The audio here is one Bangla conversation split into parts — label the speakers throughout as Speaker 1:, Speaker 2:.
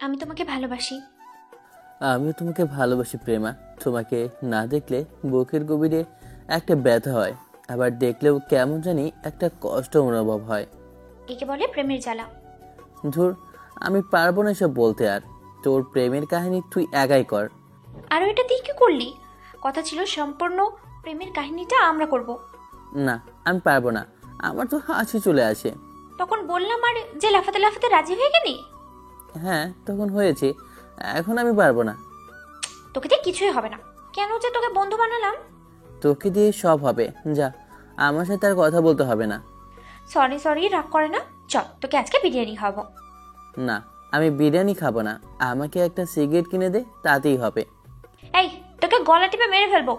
Speaker 1: আমি তোমাকে ভালোবাসি।
Speaker 2: আমিও তোমাকে ভালোবাসি প্রেমা। তোমাকে না দেখলে বুকের গভীরে একটা ব্যথা হয়, আবার দেখলেও কেমন জানি একটা কষ্ট অনুভব হয়।
Speaker 1: একে বলে প্রেমের জ্বালা।
Speaker 2: ধুর, আমি পারবো না এসব বলতে। আর তোর প্রেমের কাহিনী তুই একাই কর।
Speaker 1: আরও এটা দিয়ে কি করলি? কথা ছিল সম্পূর্ণ প্রেমের কাহিনীটা আমরা করব।
Speaker 2: না, আমি পারবো না। আমার তো হাসি চলে আসে।
Speaker 1: তখন বললাম আর যে লাফাতে লাফাতে রাজি হয়ে গেলি।
Speaker 2: হ্যাঁ, তখন হয়েছে। এখন আমি পারবো না।
Speaker 1: তোকে দিয়ে কিছুই হবে না। কেন যে তোকে বন্ধু বানালাম।
Speaker 2: তোকে দিয়ে সব হবে। যা, আমার সাথে আর কথা বলতে হবে না।
Speaker 1: সরি সরি, রাগ করে না। চল, তোকে আজকে বিরিয়ানি খাবো।
Speaker 2: না, আমি বিরিয়ানি খাবো না। আমাকে একটা সিগারেট কিনে দে, তাতেই হবে।
Speaker 1: এই, তোকে গলা টিপে মেরে ফেলবো।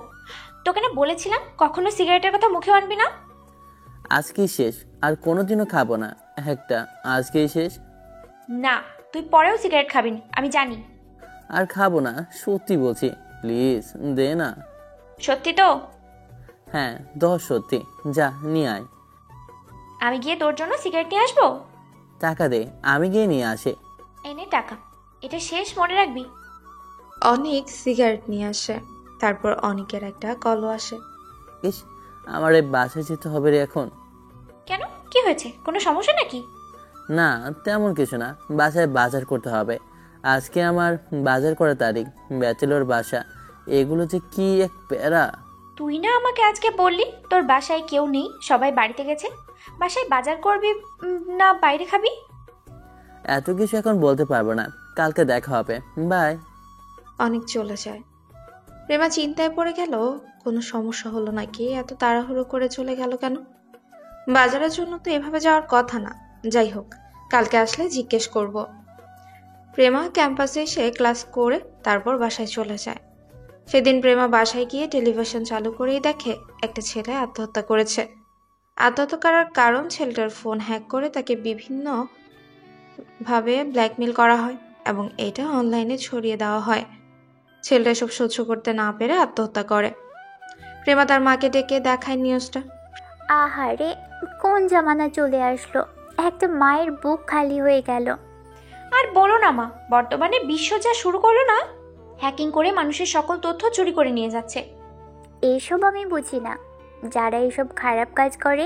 Speaker 1: তোকে না বলেছিলাম কখনো সিগারেটের কথা মুখে আনবি না।
Speaker 2: আজকেই শেষ, আর কোনোদিনও খাবো না। একটা আজকেই শেষ।
Speaker 1: না, তুই পরেও সিগারেট খাবি না, আমি জানি।
Speaker 2: আর খাবো না, সত্যি বলছি। প্লিজ দে না।
Speaker 1: সত্যি তো?
Speaker 2: হ্যাঁ, 10 সত্যি। যা নিয়ে আয়।
Speaker 1: আমি গিয়ে তোর জন্য সিগারেট নিয়ে আসবো।
Speaker 2: টাকা দে, আমি গিয়ে নিয়ে আসে।
Speaker 1: এনে টাকা। এটা শেষ, মনে রাখবি।
Speaker 3: অনেক সিগারেট নিয়ে আসে। তারপর অনেকের একটা কলও আসে।
Speaker 2: ইস, আমার এই বাসায় যেতে হবে রে এখন।
Speaker 1: কেন, কি হয়েছে? কোনো সমস্যা নাকি?
Speaker 2: না, তেমন কিছু না। বাসায় বাজার করতে হবে। আজকে আমার বাজার করার তারিখ। ব্যাচেলর বাসা, এগুলো যে কি এক প্যারা।
Speaker 1: তুই না আমাকে আজকে বললি তোর বাসায় কেউ নেই, সবাই বাড়িতে গেছে। বাসায় বাজার করবি না বাইরে খাবি?
Speaker 2: এত কিছু এখন বলতে পারবো না, কালকে দেখা হবে। বাই।
Speaker 3: অনেক চলে যায়। প্রেমা চিন্তায় পড়ে গেল, কোনো সমস্যা হলো নাকি, এত তাড়াহুড়ো করে চলে গেল কেন? বাজারের জন্য তো এভাবে যাওয়ার কথা না। যাই হোক, কালকে আসলে জিজ্ঞেস করব। প্রেমা ক্যাম্পাসে এসে ক্লাস করে তারপর বাসায় চলে যায়। সেদিন প্রেমা বাসায় গিয়ে টেলিভিশন চালু করেই দেখে একটা ছেলে আত্মহত্যা করেছে। আত্মহত্যা করার কারণ ছেলেটার ফোন হ্যাক করে তাকে বিভিন্ন ভাবে ব্ল্যাকমেল করা হয় এবং এটা অনলাইনে ছড়িয়ে দেওয়া হয়। ছেলেটা সব সহ্য করতে না পেরে আত্মহত্যা করে। প্রেমা তার মাকে ডেকে দেখায় নিউজটা।
Speaker 4: আহারে, কোন জামানা চলে আসলো! একটা মায়ের বুক খালি হয়ে গেল।
Speaker 1: আর বলো না মা, বর্তমানে বিশ্ব যা শুরু করলো না, হ্যাকিং করে মানুষের সকল তথ্য চুরি করে নিয়ে যাচ্ছে।
Speaker 4: এইসব আমি বুঝি না। যারা এইসব খারাপ কাজ করে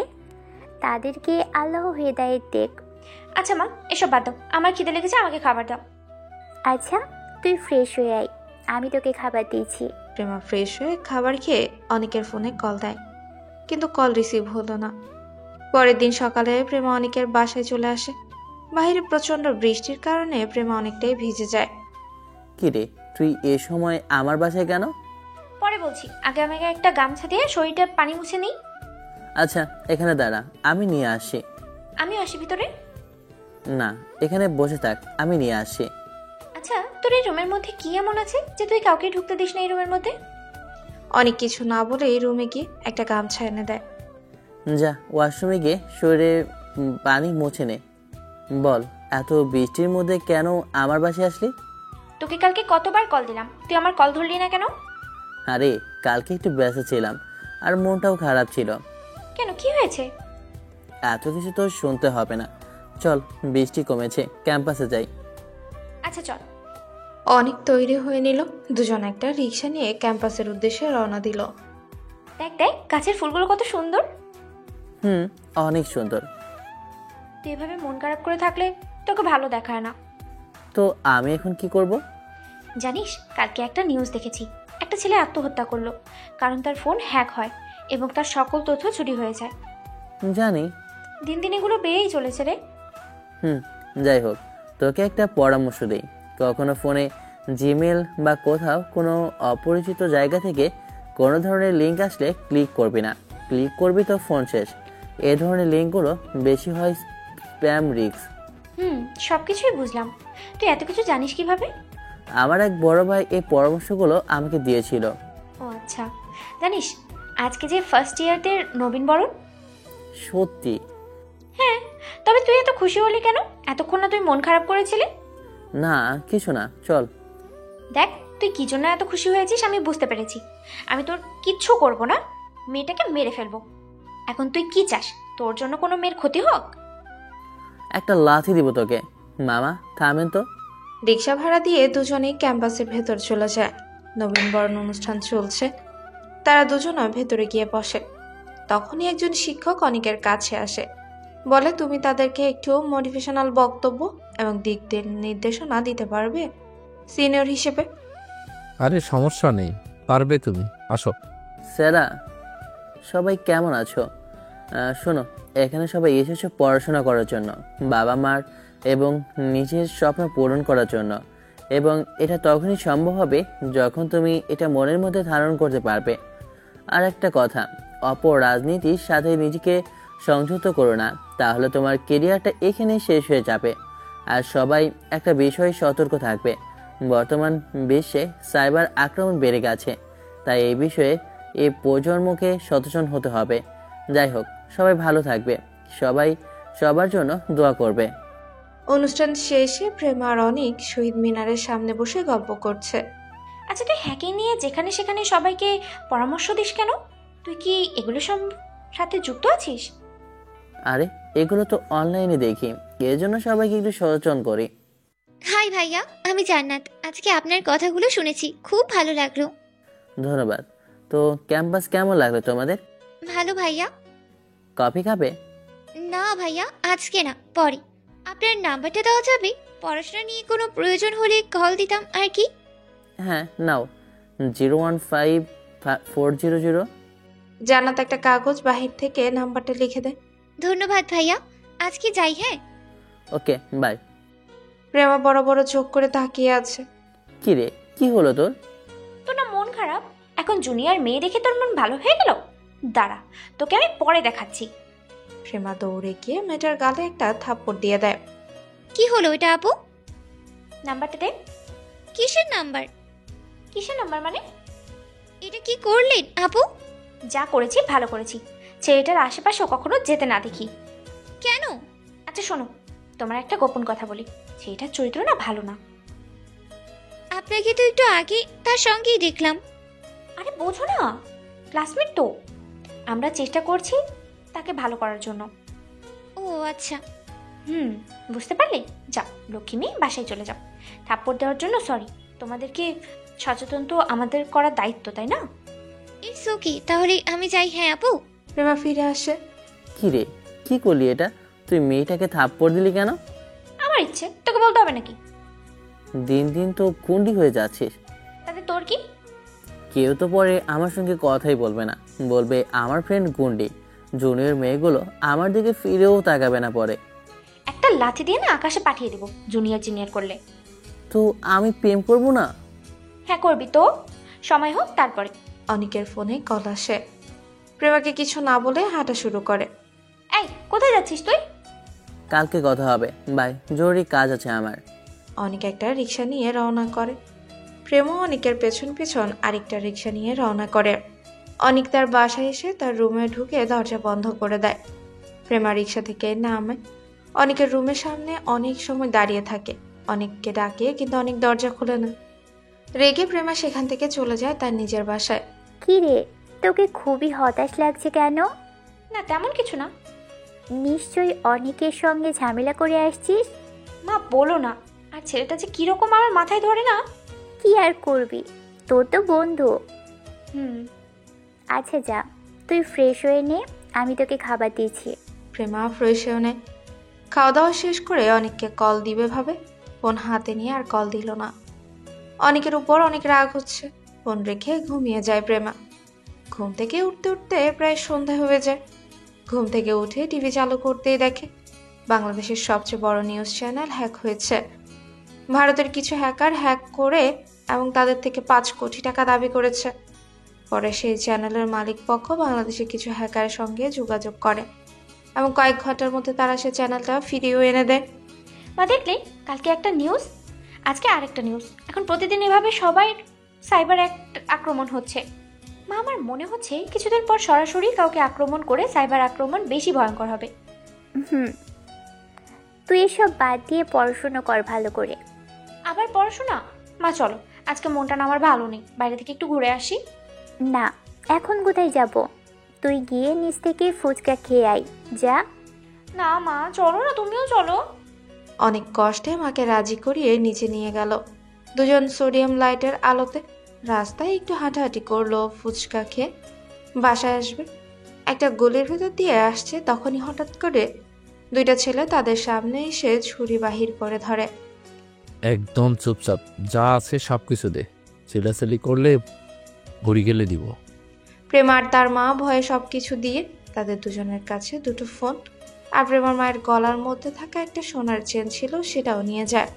Speaker 4: তাদেরকে আল্লাহ হেদায়েত দেখ।
Speaker 1: আচ্ছা মা, এসব বাদ দাও। আমার খিদে লেগেছে, আমাকে খাবার দাও।
Speaker 4: আচ্ছা, তুই ফ্রেশ হয়ে আয়, আমি তোকে খাবার দিয়েছি।
Speaker 3: প্রেমা ফ্রেশ হয়ে খাবার খেয়ে অনেকের ফোনে কল দেয়, কিন্তু কল রিসিভ হলো না। পরের দিন সকালে প্রেমা অনেকের বাসায় চলে আসে। বাইরে প্রচন্ড বৃষ্টির কারণে প্রেমা অনেকটাই ভিজে যায়।
Speaker 2: কিরে, তুই এ সময় আমার বাসায় কেন?
Speaker 1: পরে বলছি, আগে আমাকে একটা গামছা দিয়ে শরীরটা পানি মুছে নিই।
Speaker 2: আচ্ছা, এখানে দাঁড়া, আমি নিয়ে আসি।
Speaker 1: আমিও আসি ভিতরে।
Speaker 2: না, এখানে বসে থাক, আমি নিয়ে আসি।
Speaker 1: আচ্ছা, তোর এই রুমের মধ্যে কি এমন আছে যে তুই কাউকে ঢুকতে দিস না এই রুমের মধ্যে?
Speaker 3: অনেক কিছু না বলে এই রুমে গিয়ে একটা গামছা এনে দেয়।
Speaker 2: যা, ওয়াশরুমে গিয়ে শরীরে পানি মুছে নে। বল, এত বৃষ্টির মধ্যে কেন আমার বাসায় আসলি?
Speaker 1: তোকে কালকে কতবার কল দিলাম, তুই আমার কল ধরলি না কেন?
Speaker 2: আরে, কালকে একটু ব্যস্ত ছিলাম, আর মনটাও খারাপ ছিল।
Speaker 1: কেন, কি হয়েছে?
Speaker 2: এত কিছু তো শুনতে হবে না। চল, বৃষ্টি কমেছে, ক্যাম্পাসে যাই।
Speaker 1: আচ্ছা চল।
Speaker 3: অনেক তৈরি হয়ে নিল। দুজন একটা রিক্সা নিয়ে ক্যাম্পাসের উদ্দেশ্যে রওনা দিল।
Speaker 1: দেখ দেখ, গাছের ফুলগুলো কত সুন্দর।
Speaker 2: অনেক সুন্দর।
Speaker 1: তুই এভাবে মন খারাপ করে থাকলে তোকে ভালো দেখায় না।
Speaker 2: তো আমি এখন কি করব?
Speaker 1: জানিস, কালকে একটা নিউজ দেখেছি। একটা ছেলে আত্মহত্যা করলো, কারণ তার ফোন হ্যাক হয় এবং তার সকল তথ্য চুরি হয়ে যায়।
Speaker 2: জানি।
Speaker 1: দিন দিন এগুলো বেড়েই চলেছে রে।
Speaker 2: যাই হোক, তোকে একটা পরামর্শ দেই। কখনো ফোনে জিমেল বা কোথাও কোনো অপরিচিত জায়গা থেকে কোনো ধরনের লিঙ্ক আসলে ক্লিক করবি না। ক্লিক করবি তো ফোন শেষ। এ ধরনের লিঙ্কগুলো বেশি হয় স্প্যাম রিস্ক।
Speaker 1: সবকিছুই বুঝলাম, তুই এত কিছু জানিস কিভাবে?
Speaker 2: আমার এক বড় ভাই এই পরামর্শগুলো আমাকে দিয়েছিল।
Speaker 1: ও আচ্ছা। জানিস, আজকে যে ফার্স্ট ইয়ারদের নবীন বরণ।
Speaker 2: সত্যি?
Speaker 1: হ্যাঁ। তবে তুই এত খুশি হলি কেন? এতক্ষণ না তুই মন খারাপ করেছিলি।
Speaker 2: না, কিছু না, চল।
Speaker 1: দেখ, তুই কি জন্য এত খুশি হয়েছিস আমি বুঝতে পেরেছি। আমি তোর কিচ্ছু করব না, মেয়েটাকে মেরে ফেলবো। এখন তুই কি চাস? তোর জন্য কোনো মেয়ের ক্ষতি হোক?
Speaker 2: একটা লাথি দিব তোকে। মামা থামেন তো।
Speaker 3: রিক্সা ভাড়া দিয়ে দুজনেই ক্যাম্পাসের ভেতর চলে যায়। নবীনবরণ অনুষ্ঠান চলছে, তারা দুজনে ভেতরে গিয়ে বসে। তখনই একজন শিক্ষক অনিকের কাছে আসে, বলে তুমি তাদেরকে একটু মোটিভেশনাল বক্তব্য এবং দিক নির্দেশনা দিতে পারবে সিনিয়র হিসেবে।
Speaker 5: আরে সমস্যা নেই, পারবে তুমি, আসো।
Speaker 2: স্যারা, সবাই কেমন আছো? শোনো, এখানে সবাই এসেছো পড়াশোনা করার জন্য, বাবা মার এবং নিজের স্বপ্ন পূরণ করার জন্য। এবং এটা তখনই সম্ভব হবে যখন তুমি এটা মনের মধ্যে ধারণ করতে পারবে। আর একটা কথা, অপর রাজনীতির সাথে নিজেকে সংযুক্ত করো না, তাহলে তোমার কেরিয়ারটা এখানেই শেষ হয়ে যাবে। আর সবাই একটা বিষয়ে সতর্ক থাকবে, বর্তমান বিশ্বে সাইবার আক্রমণ বেড়ে গেছে, তাই এই বিষয়ে এই প্রজন্মকে সচেতন হতে হবে। যাই হোক, সবাই ভালো থাকবে, সবাই সবার জন্য দোয়া করবে।
Speaker 3: অনুষ্ঠান শেষে প্রেমা আর অনিক শহীদ মিনারের সামনে বসে গল্প করছে।
Speaker 1: আচ্ছা, তুই হ্যাকিং নিয়ে যেখানে সেখানে সবাইকে পরামর্শ দিস কেন? তুই কি এগুলো সব সাথে যুক্ত আছিস?
Speaker 2: আরে এগুলো তো অনলাইনে দেখি, এর জন্য সবাইকে একটু সচেতন করি।
Speaker 6: হাই ভাইয়া, আমি জান্নাত। আজকে আপনার কথাগুলো শুনেছি, খুব ভালো লাগলো।
Speaker 2: ধন্যবাদ। তো ক্যাম্পাস কেমন লাগলো তোমাদের?
Speaker 6: ভালো ভাইয়া।
Speaker 2: কফি খাবে?
Speaker 6: না ভাইয়া, আজকে না, পরে। আপনার নাম্বারটা দেওয়া যাবে? পড়াশোনা নিয়ে কোনো প্রয়োজন হলে কল দিতাম আর কি।
Speaker 2: হ্যাঁ নাও, 015-400।
Speaker 3: জান্নাত একটা কাগজ বাহির থেকে নাম্বারটা লিখে দেয়।
Speaker 6: ধন্যবাদ ভাইয়া, আজকে যাই। হ্যাঁ,
Speaker 2: ওকে বাই।
Speaker 3: প্রেমা বড় বড় চোখ করে তাকিয়ে আছে।
Speaker 2: কি রে, কি হলো তোর?
Speaker 1: তোর না মন খারাপ? এখন জুনিয়র মেয়ে দেখে তোর মন ভালো হয়ে গেল? দাঁড়া, তোকে আমি পরে দেখাচ্ছি।
Speaker 3: প্রেমা দৌড়ে গিয়ে মেয়েটার গালে একটা থাপ্পড় দিয়ে দেয়।
Speaker 6: কি হলো এটা আপু?
Speaker 1: নাম্বারটা দে।
Speaker 6: কিসের নাম্বার?
Speaker 1: কিসের নাম্বার মানে?
Speaker 6: এটা কি করলেন আপু?
Speaker 1: যা করেছি ভালো করেছি, ছেলেটার আশেপাশেও কখনো যেতে না দেখি।
Speaker 6: কেন?
Speaker 1: আচ্ছা শোনো, তোমার একটা গোপন কথা বলি, ছেলেটার চরিত্র না ভালো না।
Speaker 6: আপনাকে তো একটু আগে তার সঙ্গেই দেখলাম।
Speaker 1: আরে বোঝো না, ক্লাসমেট তো। আমরা চেষ্টা করছি তাকে ভালো করার জন্য।
Speaker 6: ও আচ্ছা।
Speaker 1: বুঝতে পারলে? যাও লক্ষ্মী মেয়ে, বাসায় চলে যাও। থাপ্পড় দেওয়ার জন্য সরি, তোমাদেরকে সচেতন তো আমাদের করার দায়িত্ব, তাই না?
Speaker 6: ইটস ওকে, তাহলে আমি যাই। হ্যাঁ আপু।
Speaker 3: প্রেমা ফিরে আসে।
Speaker 2: কি রে, কি করলি এটা? তুই মেয়েটাকে থাপ্পড় দিলি কেন?
Speaker 1: আমার ইচ্ছে, তোকে বলতে হবে নাকি?
Speaker 2: দিন দিন তো কুন্ডি হয়ে যাচ্ছিস।
Speaker 1: তাতে তোর কি?
Speaker 2: কেউ তো পরে আমার সঙ্গে কথাই বলবে না, বলবে আমার ফ্রেন্ড গুন্ডি। জুনিয়র মেয়েগুলো আমার দিকে ফিরেও তাকাবে না পরে।
Speaker 1: একটা লাঠি দিয়ে না আকাশে পাঠিয়ে দেবো জুনিয়র করলে।
Speaker 2: তো আমি প্রেম করব না?
Speaker 1: হ্যাঁ করবি তো, সময় হোক তারপরে।
Speaker 3: অনিকের ফোনে কল আসে। প্রেমাকে কিছু না বলে হাঁটা শুরু করে।
Speaker 1: এই কোথায় যাচ্ছিস তুই?
Speaker 2: কালকে কথা হবে, বাই, জরুরি কাজ আছে আমার।
Speaker 3: অনিক একটা রিক্সা নিয়ে রওনা করে। প্রেমও অনিকের পেছন পেছন আরেকটা রিক্সা নিয়ে রওনা করে। অনিক তার বাসায় এসে তার রুমে ঢুকে দরজা বন্ধ করে দেয়। প্রেমা রিক্সা থেকে নামে, অনিকের রুমের সামনে অনেক সময় দাঁড়িয়ে থাকে। অনিককে ডাকে কিন্তু অনিক দরজা খুলে না। রেগে প্রেমা সেখান থেকে চলে যায় তার নিজের বাসায়।
Speaker 4: কি রে, তোকে খুবই হতাশ লাগছে কেন?
Speaker 1: না তেমন কিছু না।
Speaker 4: নিশ্চয়ই অনেকের সঙ্গে ঝামেলা করে আসছিস।
Speaker 1: মা বলো না, আর ছেলেটা যে কিরকম আমার মাথায় ধরে না।
Speaker 4: কি আর করবি, তোর তো বন্ধু।
Speaker 1: হুম।
Speaker 4: আচ্ছা যা, তুই ফ্রেশ হয়ে নে, আমি তোকে খাবার দিয়েছি।
Speaker 3: প্রেমা ফ্রেশ হয়ে নেয়। খাওয়া দাওয়া শেষ করে অনিককে কল দিবে ভাবে, ফোন হাতে নিয়ে আর কল দিল না। অনিকের উপর অনেক রাগ হচ্ছে। ফোন রেখে ঘুমিয়ে যায় প্রেমা। ঘুম থেকে উঠতে উঠতে প্রায় সন্ধ্যা হয়ে যায়। ঘুম থেকে উঠে টিভি চালু করতেই দেখে বাংলাদেশের সবচেয়ে বড় নিউজ চ্যানেল হ্যাক হয়েছে। ভারতের কিছু হ্যাকার হ্যাক করে এবং তাদের থেকে 5 কোটি টাকা দাবি করেছে। পরে সেই চ্যানেলের মালিক পক্ষ বাংলাদেশের কিছু হ্যাকারের সঙ্গে যোগাযোগ করে এবং কয়েক ঘন্টার মধ্যে তারা সে চ্যানেলটা ফিরিয়েও এনে দেয়।
Speaker 1: মা দেখলে, কালকে একটা নিউজ, আজকে আরেকটা নিউজ। এখন প্রতিদিন এভাবে সবাই সাইবার আক্রমণ হচ্ছে। মা আমার মনে হচ্ছে কিছুদিন পর সরাসরি কাউকে আক্রমণ করে সাইবার আক্রমণ বেশি ভয়ঙ্কর হবে।
Speaker 4: তুই এসব বাদ দিয়ে পড়াশুনো কর ভালো করে।
Speaker 1: আবার পড়াশোনা? মা চলো, আজকে মনটা না আমার ভালো নেই, বাইরে থেকে একটু ঘুরে আসি।
Speaker 4: না, এখন কোথায় যাব? তুই গিয়ে নিচ থেকে ফুচকা খেয়ে আয়, যা।
Speaker 1: না মা চলো না, তুমিও চলো।
Speaker 3: অনেক কষ্টে মাকে রাজি করিয়ে নিচে নিয়ে গেল। দুজন সোডিয়াম লাইটের আলোতে রাস্তায় একটু হাঁটাহাঁটি করলো। ফুচকা খেয়ে বাসায় আসবে, একটা গলির ভেতর দিয়ে আসছে, তখনই হঠাৎ করে দুইটা ছেলে তাদের সামনে এসে ছুরি বাহির করে ধরে।
Speaker 5: একদম চুপচাপ, যা আছে সব কিছু দে। চিল্লাচিল্লি করলে ঘুরি গেলে দিব।
Speaker 3: প্রেমা আর তার মা ভয়ে সবকিছু দিয়ে তাদের দুজনের কাছে দুটো ফোন আর প্রেমার মায়ের গলার মধ্যে থাকা একটা সোনার চেন ছিল, সেটাও নিয়ে যায়।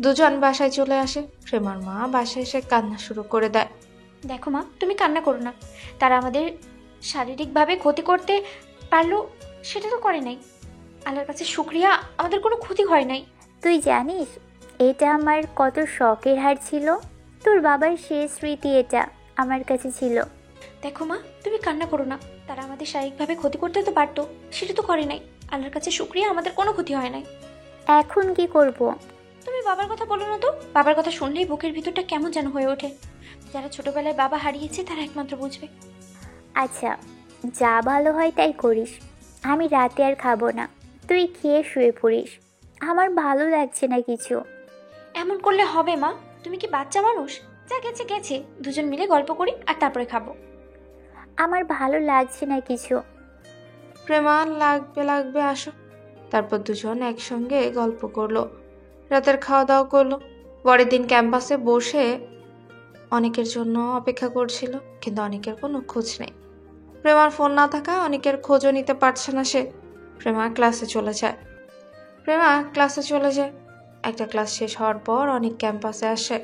Speaker 3: দুজন বাসায় চলে আসে। প্রেমার মা বাসায় এসে কান্না শুরু করে দেয়।
Speaker 1: দেখো মা, তুমি কান্না করো না। তারা আমাদের শারীরিকভাবে ক্ষতি করতে পারলো, সেটা তো করে নাই। আল্লাহর কাছে শুক্রিয়া, আমাদের কোনো ক্ষতি হয় নাই।
Speaker 4: তুই জানিস এটা আমার কত শখের হার ছিল? তোর বাবার শেষ স্মৃতি এটা আমার কাছে ছিল।
Speaker 1: দেখো মা, তুমি কান্না করো না। তারা আমাদের শারীরিকভাবে ক্ষতি করতে তো পারতো, সেটা তো করে নাই। আল্লাহর কাছে শুক্রিয়া, আমাদের কোনো ক্ষতি হয় নাই।
Speaker 4: এখন কি করব?
Speaker 1: তুমি বাবার কথা বলো না তো। বাবার কথা শুনলেই বুকের ভিতরটা কেমন যেন হয়ে ওঠে। যারা ছোটবেলায় বাবা হারিয়েছে তারা একমাত্র বুঝবে।
Speaker 4: আচ্ছা, যা ভালো হয় তাই করিস। আমি রাতে আর খাবো না, তুই খেয়ে শুয়ে পড়িস। আমার ভালো লাগছে না কিছু।
Speaker 1: এমন করলে হবে মা? তুমি কি বাচ্চা মানুষ? যা গেছে গেছে, দুজন মিলে গল্প করি আর তারপরে খাবো।
Speaker 4: আমার ভালো লাগছে না কিছু।
Speaker 3: প্রেমা লাগবে লাগবে আসো। তারপর দুজন একসঙ্গে গল্প করলো, রাতের খাওয়া দাওয়া করলো। পরের দিন ক্যাম্পাসে বসে অনেকের জন্য অপেক্ষা করছিল, কিন্তু অনেকের কোনো খোঁজ নেই। প্রেমার ফোন না থাকায় অনেকের খোঁজও নিতে পারছে না সে। প্রেমা ক্লাসে চলে যায়। একটা ক্লাস শেষ হওয়ার পর অনেক ক্যাম্পাসে আসে।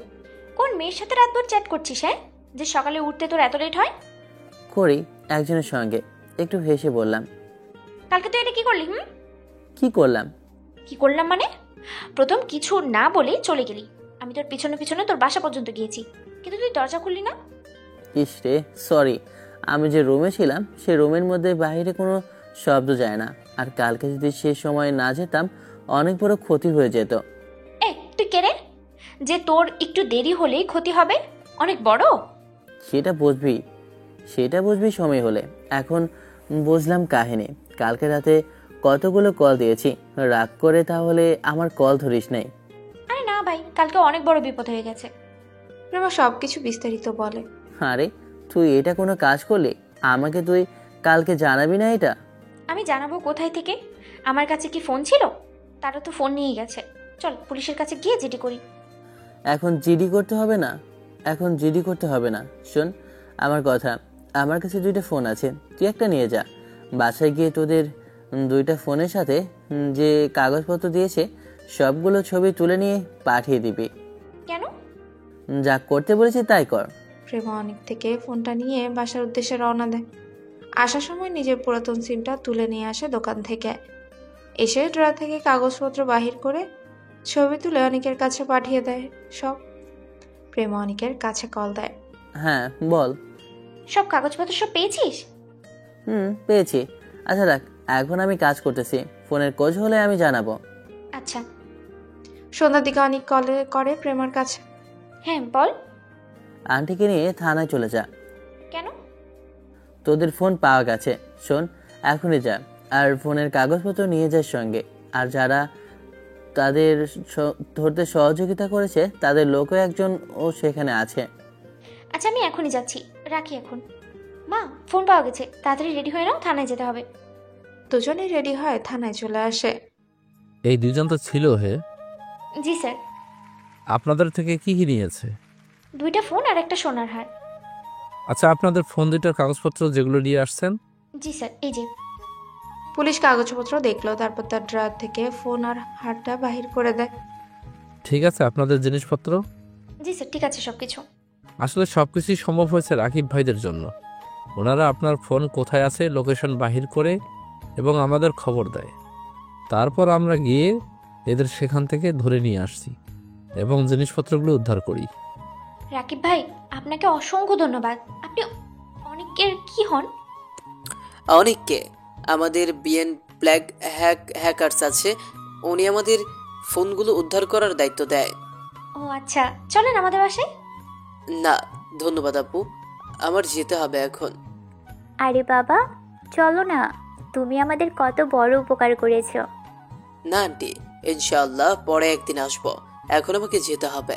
Speaker 1: কোন মেয়ের সাথে রাতভর চ্যাট করছিস? হ্যাঁ, যে সকালে উঠতে তোর এত লেট হয়?
Speaker 2: করি একজনের সঙ্গে, একটু হেসে বললাম।
Speaker 1: কালকে তুই এটা কি করলি?
Speaker 2: কি করলাম?
Speaker 1: কি করলাম মানে? প্রথম কিছু না বলে চলে গেলি। আমি তোর পিছনে পিছনে তোর বাসা পর্যন্ত গিয়েছি, কিন্তু তুই দরজা খুললি না।
Speaker 2: ইস রে, সরি। আমি যে রুমে ছিলাম সে রুমের মধ্যে বাইরে কোনো শব্দ যায় না। আর কালকে যদি সে সময় না যেতাম অনেক বড় ক্ষতি হয়ে যেত।
Speaker 1: তুই কে রে যে তোর একটু দেরি হলেই ক্ষতি হবে? অনেক বড়।
Speaker 2: সেটা বুঝবি সময় হলে। এখন বুঝলাম কাহিনী। কালকে রাতে কতগুলো কল দিয়েছি, রাগ করে তাহলে আমার কল ধরিস নাই?
Speaker 1: আরে না ভাই, কালকে অনেক বড় বিপদ হয়ে গেছে।
Speaker 3: প্রেমা সবকিছু বিস্তারিত বলে।
Speaker 2: আরে তুই এটা কোনো কাজ করলি? আমাকে তুই কালকে জানাবি না এটা?
Speaker 1: আমি জানাবো কোথায় থেকে? আমার কাছে কি ফোন ছিল? তারা তো ফোন নিয়ে গেছে। চল পুলিশের কাছে গিয়ে জিডি করি।
Speaker 2: এখন জিডি করতে হবে না। শোন আমার কথা, আমার কাছে 2টা ফোন আছে, তুই একটা নিয়ে যা। বাসায় গিয়ে তোদের 2টা ফোনের সাথে যে কাগজপত্র দিয়েছে সবগুলো ছবি তুলে নিয়ে পাঠিয়ে দিবি।
Speaker 1: কেন?
Speaker 2: যা করতে বলেছি তাই কর।
Speaker 3: প্রেমা অনেক থেকে ফোনটা নিয়ে বাসার উদ্দেশ্যে রওনা দেয়। আসার সময় নিজের পুরাতন সিমটা তুলে নিয়ে আসে দোকান থেকে। এসে ড্র থেকে কাগজপত্র বাহির করে ছবি তুলে অনেকের কাছে পাঠিয়ে দেয় সব। প্রেমা অনেকের কাছে কল দেয়।
Speaker 2: হ্যাঁ বল।
Speaker 1: সব কাগজপত্র সব পেয়েছিস?
Speaker 2: পেয়েছি। আচ্ছা দেখ, এখন আমি কাজ করতেছি, ফোনের খোঁজ হলে আমি জানাবো।
Speaker 1: আচ্ছা।
Speaker 3: সন্ধ্যার দিকে অনেক কল করে প্রেমার কাছে।
Speaker 1: হ্যাঁ বল।
Speaker 2: আন্টিকে নিয়ে থানায় চলে যা।
Speaker 1: কেন?
Speaker 2: তোদের ফোন পাওয়া গেছে। শোন, এখনই যা, আর ফোনের কাগজপত্র নিয়ে যাস সঙ্গে। আর যারা তাদের ধরতে সহযোগিতা করেছে তাদের লোকও একজন ও সেখানে আছে।
Speaker 1: আচ্ছা আমি এখনই যাচ্ছি, রাখি এখন। মা, ফোন পাওয়া গেছে, তাড়াতাড়ি রেডি হয়ে নাও, থানায় যেতে হবে।
Speaker 3: দুজনেই রেডি হয় থানায় চলে আসে।
Speaker 5: এই দুজন তো ছিল। হে,
Speaker 1: জি স্যার।
Speaker 5: আপনাদের থেকে কি কি নিয়েছে?
Speaker 1: 2টা ফোন আর একটা সোনার হার।
Speaker 5: আচ্ছা, আপনাদের ফোন 2টার কাগজপত্র যেগুলো নিয়ে আসছেন?
Speaker 1: জি স্যার, এই যে।
Speaker 3: পুলিশ কাগজপত্র দেখলো, তারপর তার ড্র থেকে ফোন আর হারটা বাহির করে দেয়।
Speaker 5: ঠিক আছে, আপনাদের জিনিসপত্র?
Speaker 1: জি স্যার, ঠিক আছে সবকিছু।
Speaker 5: আসলে সবকিছুই সম্ভব হয়েছে রাকিব ভাইদের জন্য। ওনারা আপনার ফোন কোথায় আছে লোকেশন বাহির করে এবং আমাদের খবর দেয়। তারপর আমরা গিয়ে এদের সেখান থেকে ধরে নিয়ে আসছি এবং জিনিসপত্রগুলো উদ্ধার করি।
Speaker 1: রাকিব ভাই, আপনাকে অসংখ্য ধন্যবাদ। আপনি অনেকের কি হন?
Speaker 7: অনেককে আমাদের বিএন ব্ল্যাক হ্যাকার্স আছে, উনি আমাদের ফোনগুলো উদ্ধার করার দায়িত্ব দেয়।
Speaker 1: ও আচ্ছা, চলেন আমাদের বাসায়।
Speaker 7: না ধন্যবাদ আপু, আমার যেতে হবে এখন।
Speaker 4: আরে বাবা, চলো না, তুমি আমাদের কত বড় উপকার করেছো।
Speaker 7: না আন্টি, ইনশাআল্লাহ পরে একদিন আসবো, এখন আমাকে যেতে হবে।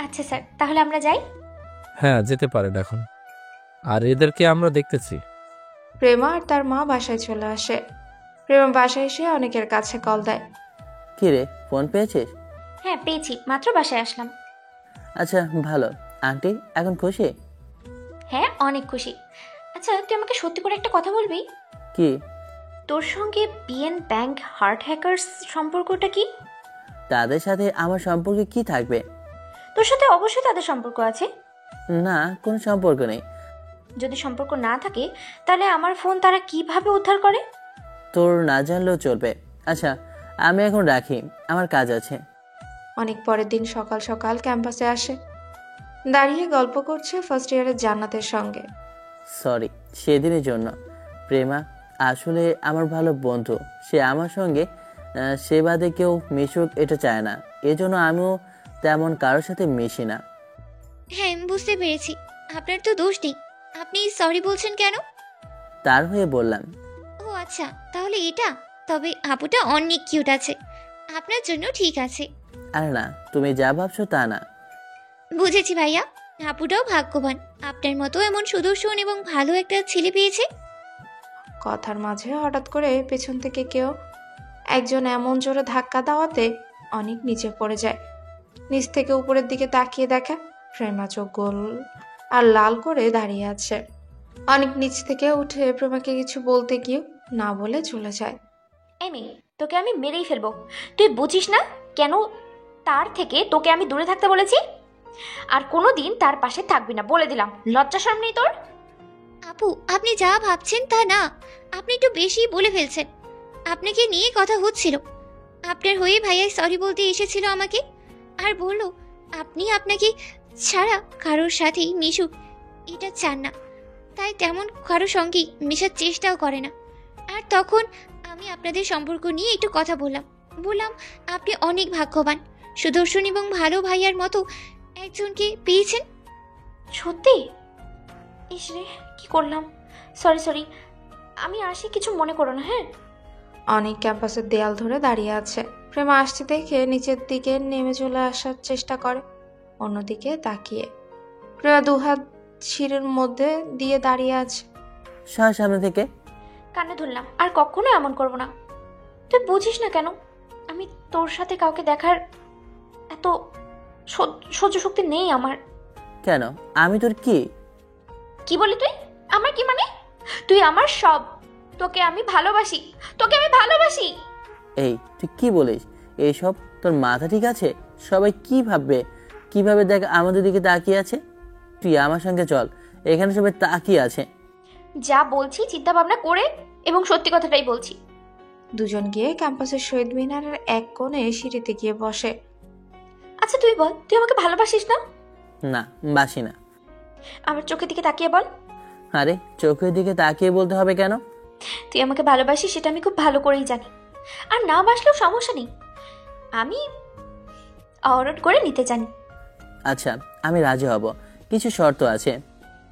Speaker 1: আচ্ছা স্যার, তাহলে আমরা যাই।
Speaker 5: হ্যাঁ, যেতে পারেন এখন। আর এদেরকে আমরা দেখতেছি।
Speaker 3: প্রেমা আর তার মা বাসায় চলে আসে। প্রেমা বাসায় এসে অনেকের কাছে কল দেয়।
Speaker 2: কি রে, ফোন পেয়েছিস?
Speaker 1: হ্যাঁ পেয়েছি, মাত্র বাসায় আসলাম।
Speaker 2: আচ্ছা ভালো। আন্টি এখন খুশি?
Speaker 1: হ্যাঁ অনেক খুশি। আচ্ছা তুই আমাকে সত্যি করে একটা কথা বলবি?
Speaker 2: কি?
Speaker 1: তোর সঙ্গে বিএন ব্যাংক হার্ট হ্যাকার্স সম্পর্কটা কি?
Speaker 2: তাদের সাথে আমার সম্পর্কে কি থাকবে?
Speaker 1: তোর সাথে অবশ্যই তাদের সম্পর্ক আছে।
Speaker 2: না, কোনো সম্পর্ক নেই।
Speaker 1: যদি সম্পর্ক না থাকে তাহলে আমার ফোন তারা কিভাবে উদ্ধার করে?
Speaker 2: তোর না জানলেও চলবে। আচ্ছা আমি এখন রাখি, আমার কাজ আছে।
Speaker 3: অনেক পরের দিন সকাল সকাল ক্যাম্পাসে আসে। দাঁড়িয়ে গল্প করছে ফার্স্ট ইয়ারের জান্নাতের সঙ্গে।
Speaker 2: সরি সেদিনের জন্য। প্রেমা আসলে আমার ভালো বন্ধু। সে আমার সঙ্গে সে বাদে কেউ মিশুক এটা চায় না, এজন্য আমিও তেমন কারোর সাথে মিশি না।
Speaker 6: হ্যাঁ বুঝতে পেরেছি, আপনার তো দোষ নেই, আপনি সরি বলছেন কেন?
Speaker 2: তার হয়ে বললাম।
Speaker 6: ও আচ্ছা, তাহলে এটা, তবে আপুটা অনেক কিউট আছে, আপনার জন্য ঠিক আছে।
Speaker 2: আর না, তুমি যা ভাবছো তা না।
Speaker 6: বুঝেছি ভাইয়া, আপুটাও ভাগ্যবান, আপনার মতো এমন সুদর্শন এবং ভালো একটা ছেলে পেয়েছে।
Speaker 3: কথার মাঝে হঠাৎ করে পেছন থেকে কেউ একজন এমন জোরে ধাক্কা দেওয়াতে অনেক নিচে পড়ে যায়। নিচ থেকে উপরের দিকে তাকিয়ে দেখা প্রেমা চোখ গোল আর লাল করে দাঁড়িয়ে আছে। অনেক নিচ থেকে উঠে প্রেমাকে কিছু বলতে গিয়ে না বলে চলে যায়।
Speaker 1: এমি, তোকে আমি মেরেই ফেলবো। তুই বুঝিস না কেন তার থেকে তোকে আমি দূরে থাকতে বলেছি? আর কোনোদিন তার পাশে থাকবি না বলে দিলাম। লজ্জা শরম নেই তোর?
Speaker 6: আপু আপনি যা ভাবছেন তা না, আপনি একটু বেশি বলে ফেলছেন। আপনাকে নিয়ে কথা হচ্ছিল, আপনার হয়ে ভাইয়া সরি বলতে এসেছিল আমাকে, আর বলল আপনি আপনাকে ছাড়া কারোর সাথেই মিশুক এটা চান না, তাই তেমন কারোর সঙ্গেই মেশার চেষ্টাও করে না। আর তখন আমি আপনাদের সম্পর্ক নিয়ে একটু কথা বললাম আপনি অনেক ভাগ্যবান, সুদর্শন এবং ভালো ভাইয়ার মতো একজনকে পেয়েছেন।
Speaker 1: সত্যি? ইসরে, কি করলাম? সরি, আমি আসি, কিছু মনে করো না। হ্যাঁ।
Speaker 3: অনেক ক্যাম্পাসের দেয়াল ধরে দাঁড়িয়ে আছে। প্রেমা আসতে দেখে নিচের দিকে নেমে চলে আসার চেষ্টা করে। অন্যদিকে তাকিয়ে প্রেমা দুহাত সিঁড়ির মধ্যে দিয়ে দাঁড়িয়ে আছে।
Speaker 2: সামনে থেকে।
Speaker 1: কানে ধরলাম, আর কখনো এমন করবো না। তুই বুঝিস না কেন আমি তোর সাথে কাউকে দেখার এত সহ্য শক্তি নেই আমার।
Speaker 2: কেন? আমি তোর কি?
Speaker 1: কি বলি তুই? আমার কি মানে? তুই আমার সব। তোকে আমি ভালোবাসি।
Speaker 2: এই তুই কি বলিস এইসব? তোর মাথা ঠিক আছে? সবাই কি ভাববে? কিভাবে দেখ আমাদের দিকে তাকিয়ে আছে? তুই আমার সঙ্গে চল, এখানে সবাই তাকিয়ে আছে।
Speaker 1: যা বলছি চিন্তা ভাবনা করে এবং সত্যি কথাটাই বলছি।
Speaker 3: দুজন গিয়ে ক্যাম্পাসের শহীদ মিনারের এক কোণে সিঁড়িতে গিয়ে বসে।
Speaker 1: আচ্ছা তুই বল, তুই আমাকে ভালোবাসিস না?
Speaker 2: না, বাসি না।
Speaker 1: আমার চোখের দিকে তাকিয়ে বল।
Speaker 2: আরে চোখের দিকে তাকিয়ে বলতে হবে কেন?
Speaker 1: তুই আমাকে ভালোবাসিস সেটা আমি খুব ভালো করেই জানি। আর না বাসলেও সমস্যা নেই, আমি অর্ডার করে নিতে জানি।
Speaker 2: আচ্ছা আমি রাজি হব, কিছু শর্ত আছে।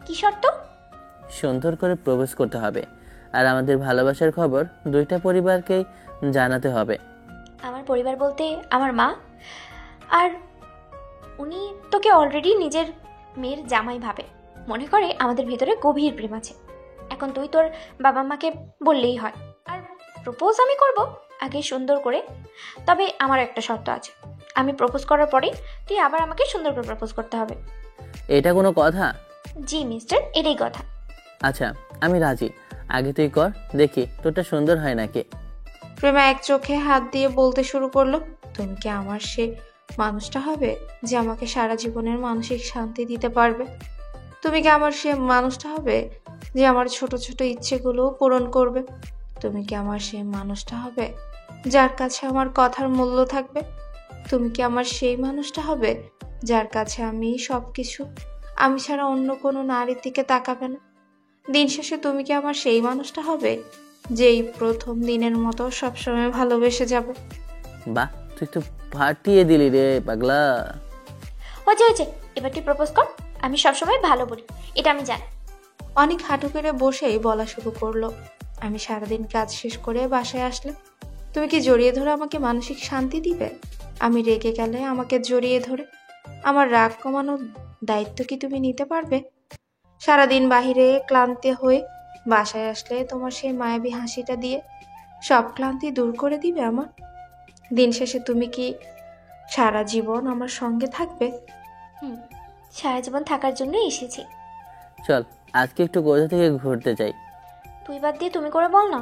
Speaker 1: কি শর্ত?
Speaker 2: সুন্দর করে প্রপোজ করতে হবে, আর আমাদের ভালোবাসার খবর দুইটা পরিবারকেই জানাতে হবে।
Speaker 1: আমার পরিবার বলতে আমার মা, আর উনি তোকে অলরেডি নিজের মেয়ের জামাই ভাবে, মনে করে আমাদের ভিতরে গভীর প্রেম আছে। এখন তুই তোর বাবা মাকে বললেই হয়। আর প্রপোজ আমি করব আগে সুন্দর করে, তবে আমার একটা শর্ত আছে। আমি প্রপোজ করার পরেই তুই আবার আমাকে সুন্দর করে প্রপোজ করতে হবে।
Speaker 2: এটা কোনো কথা?
Speaker 1: জি মিস্টার, এটাই কথা।
Speaker 2: আচ্ছা আমি রাজি, আগে তুই কর, দেখি তোরটা সুন্দর হয় নাকি।
Speaker 3: প্রেমা এক চোখে হাত দিয়ে বলতে শুরু করলো, তুমি কি আমার সে মানুষটা হবে যে আমাকে সারা জীবনের মানসিক শান্তি দিতে পারবে? তুমি কি আমার সে মানুষটা হবে যে আমার ছোট ছোট ইচ্ছেগুলো পূরণ করবে? তুমি কি আমার সেই মানুষটা হবে যার কাছে আমার কথার মূল্য থাকবে? তুমি কি আমার সেই মানুষটা হবে যার কাছে আমি সবকিছু, আমি ছাড়া অন্য কোনো নারীর দিকে তাকাবে না? দিন শেষে তুমি কি আমার সেই মানুষটা হবে যে এই প্রথম দিনের মতো সবসময় ভালোবেসে যাবে?
Speaker 2: বাহ, তুই তো ফাটিয়ে দিলি রে পাগলা।
Speaker 1: হয়েছে, এবার তুই প্রপোজ কর। আমি সবসময় ভালো বলি, এটা আমি জানি।
Speaker 3: অনেক হাঁটু কেড়ে বসেই বলা শুরু করলো, আমি সারাদিন কাজ শেষ করে বাসায় আসলাম। তুমি কি জড়িয়ে ধরে আমাকে মানসিক শান্তি দিবে? আমি রেগে গেলে আমাকে জড়িয়ে ধরে আমার রাগ কমানোর দায়িত্ব কি তুমি নিতে পারবে? সারাদিন বাহিরে ক্লান্তি হয়ে বাসায় আসলে তোমার সেই মায়াবী হাসিটা দিয়ে সব ক্লান্তি দূর করে দিবে আমার? দিন শেষে তুমি কি সারা জীবন আমার সঙ্গে থাকবে?
Speaker 1: সারা জীবন থাকার জন্যই এসেছি।
Speaker 2: চল আজকে একটু কোথা থেকে ঘুরতে যাই।
Speaker 1: তুই বাদ দিয়ে তুমি করে বল না।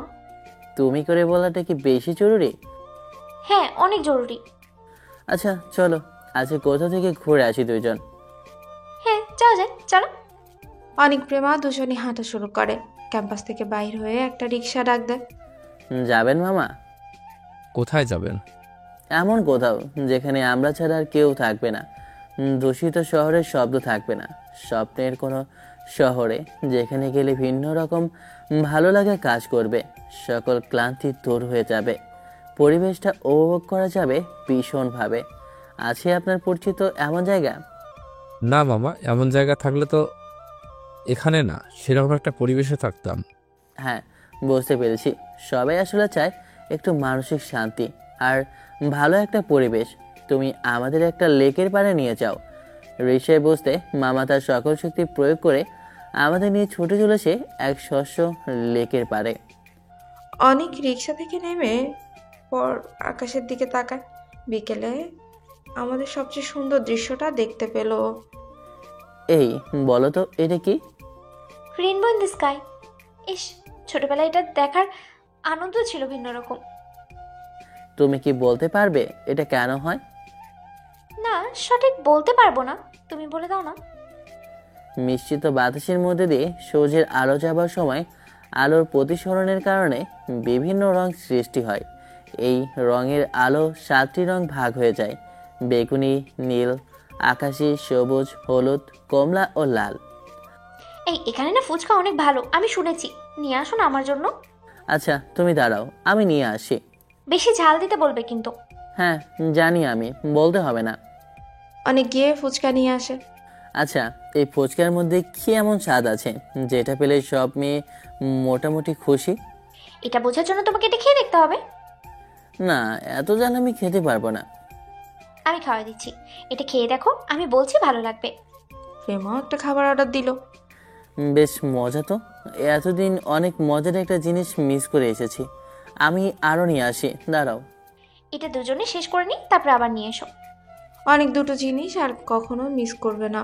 Speaker 2: তুমি করে বলাটা কি বেশি জরুরি?
Speaker 1: হ্যাঁ, অনেক জরুরি।
Speaker 2: আচ্ছা চলো আজকে কোথা থেকে ঘুরে আসি দুইজন।
Speaker 1: হ্যাঁ, যাওয়া যায়, চলো।
Speaker 3: অনেক প্রেমা দুজনই হাঁটা শুরু করে। ক্যাম্পাস থেকে বাইর হয়ে একটা রিক্সা ডাক দেয়।
Speaker 2: যাবেন মামা?
Speaker 5: কোথায় যাবেন?
Speaker 2: এমন কোথাও যেখানে আমরা ছাড়া আর কেউ থাকবে না, দূষিত শহরের শব্দ থাকবে না, স্বপ্নের কোনো শহরে যেখানে গেলে ভিন্ন রকম ভালো লাগে কাজ করবে, সকল ক্লান্তি দূর হয়ে যাবে, পরিবেশটা উপভোগ করা যাবে ভীষণভাবে। আছে আপনার পরিচিত এমন জায়গা?
Speaker 5: না মামা, এমন জায়গা থাকলে তো এখানে না, সেরকম একটা পরিবেশে থাকতাম।
Speaker 2: হ্যাঁ বুঝতে পেরেছি, সবাই আসলে চায় একটু মানসিক শান্তি আর ভালো একটা পরিবেশ। তুমি আমাদের একটা লেকের পাড়ে নিয়ে যাও। রিক্সায় বসতে মামা তার সকল শক্তি প্রয়োগ করে আমাদের নিয়ে ছুটে চলেছে এক শস্য লেকের পাড়ে।
Speaker 3: অনেক রিক্সা থেকে নেমে পর আকাশের দিকে তাকায়। বিকেলে আমাদের সবচেয়ে সুন্দর দৃশ্যটা দেখতে পেল।
Speaker 2: এই বলো তো এটা কি?
Speaker 1: Rainbow in the sky. ইস, ছোটবেলায় এটা দেখার আনন্দ ছিল ভিন্ন রকম।
Speaker 2: তুমি কি বলতে পারবে এটা কেন হয়?
Speaker 1: না, সঠিক বলতে পারবো না, তুমি বলে দাও না।
Speaker 2: মিশ্রিত বাতাসের মধ্যে দিয়ে সূর্যের আলো যাবার সময় আলোর প্রতিসরণের কারণে বিভিন্ন রং সৃষ্টি হয়। এই রঙের আলো 7টি রং ভাগ হয়ে যায়: বেগুনি, নীল, আকাশি, সবুজ, হলুদ, কমলা ও লাল।
Speaker 1: এই এখানে না ফুচকা অনেক ভালো, আমি শুনেছি। নিয়ে আসো না আমার জন্য।
Speaker 2: আচ্ছা তুমি দাঁড়াও, আমি নিয়ে আসি।
Speaker 1: বেশি ঝাল দিতে বলবে কিন্তু।
Speaker 2: হ্যাঁ জানি, আমি বলতে হবে না।
Speaker 3: অনেক গিয়ে ফুচকা নিয়ে আসে।
Speaker 2: আচ্ছা এই ফুচকার মধ্যে কি এমন স্বাদ আছে যেটা পেলে সব মেয়ে মোটামুটি খুশি?
Speaker 1: এটা বোঝার জন্য তোমাকে এটা খেয়ে দেখতে হবে।
Speaker 2: না, এত জান আমি খেতে পারবো না।
Speaker 1: আমি খাওয়া দিচ্ছি, এটা খেয়ে দেখো, আমি বলছি ভালো লাগবে।
Speaker 3: প্রেমাও একটা খাবার অর্ডার দিল।
Speaker 2: বেশ মজা তো। এতদিন অনেক মজার একটা জিনিস মিস করে এসেছি। আমি আরও নিয়ে আসি, দাঁড়াও।
Speaker 1: এটা দুজনে শেষ করে নিই, তারপর আবার নিয়ে এসো।
Speaker 3: অনেক দুটো জিনিস আর কখনো মিস করবে না।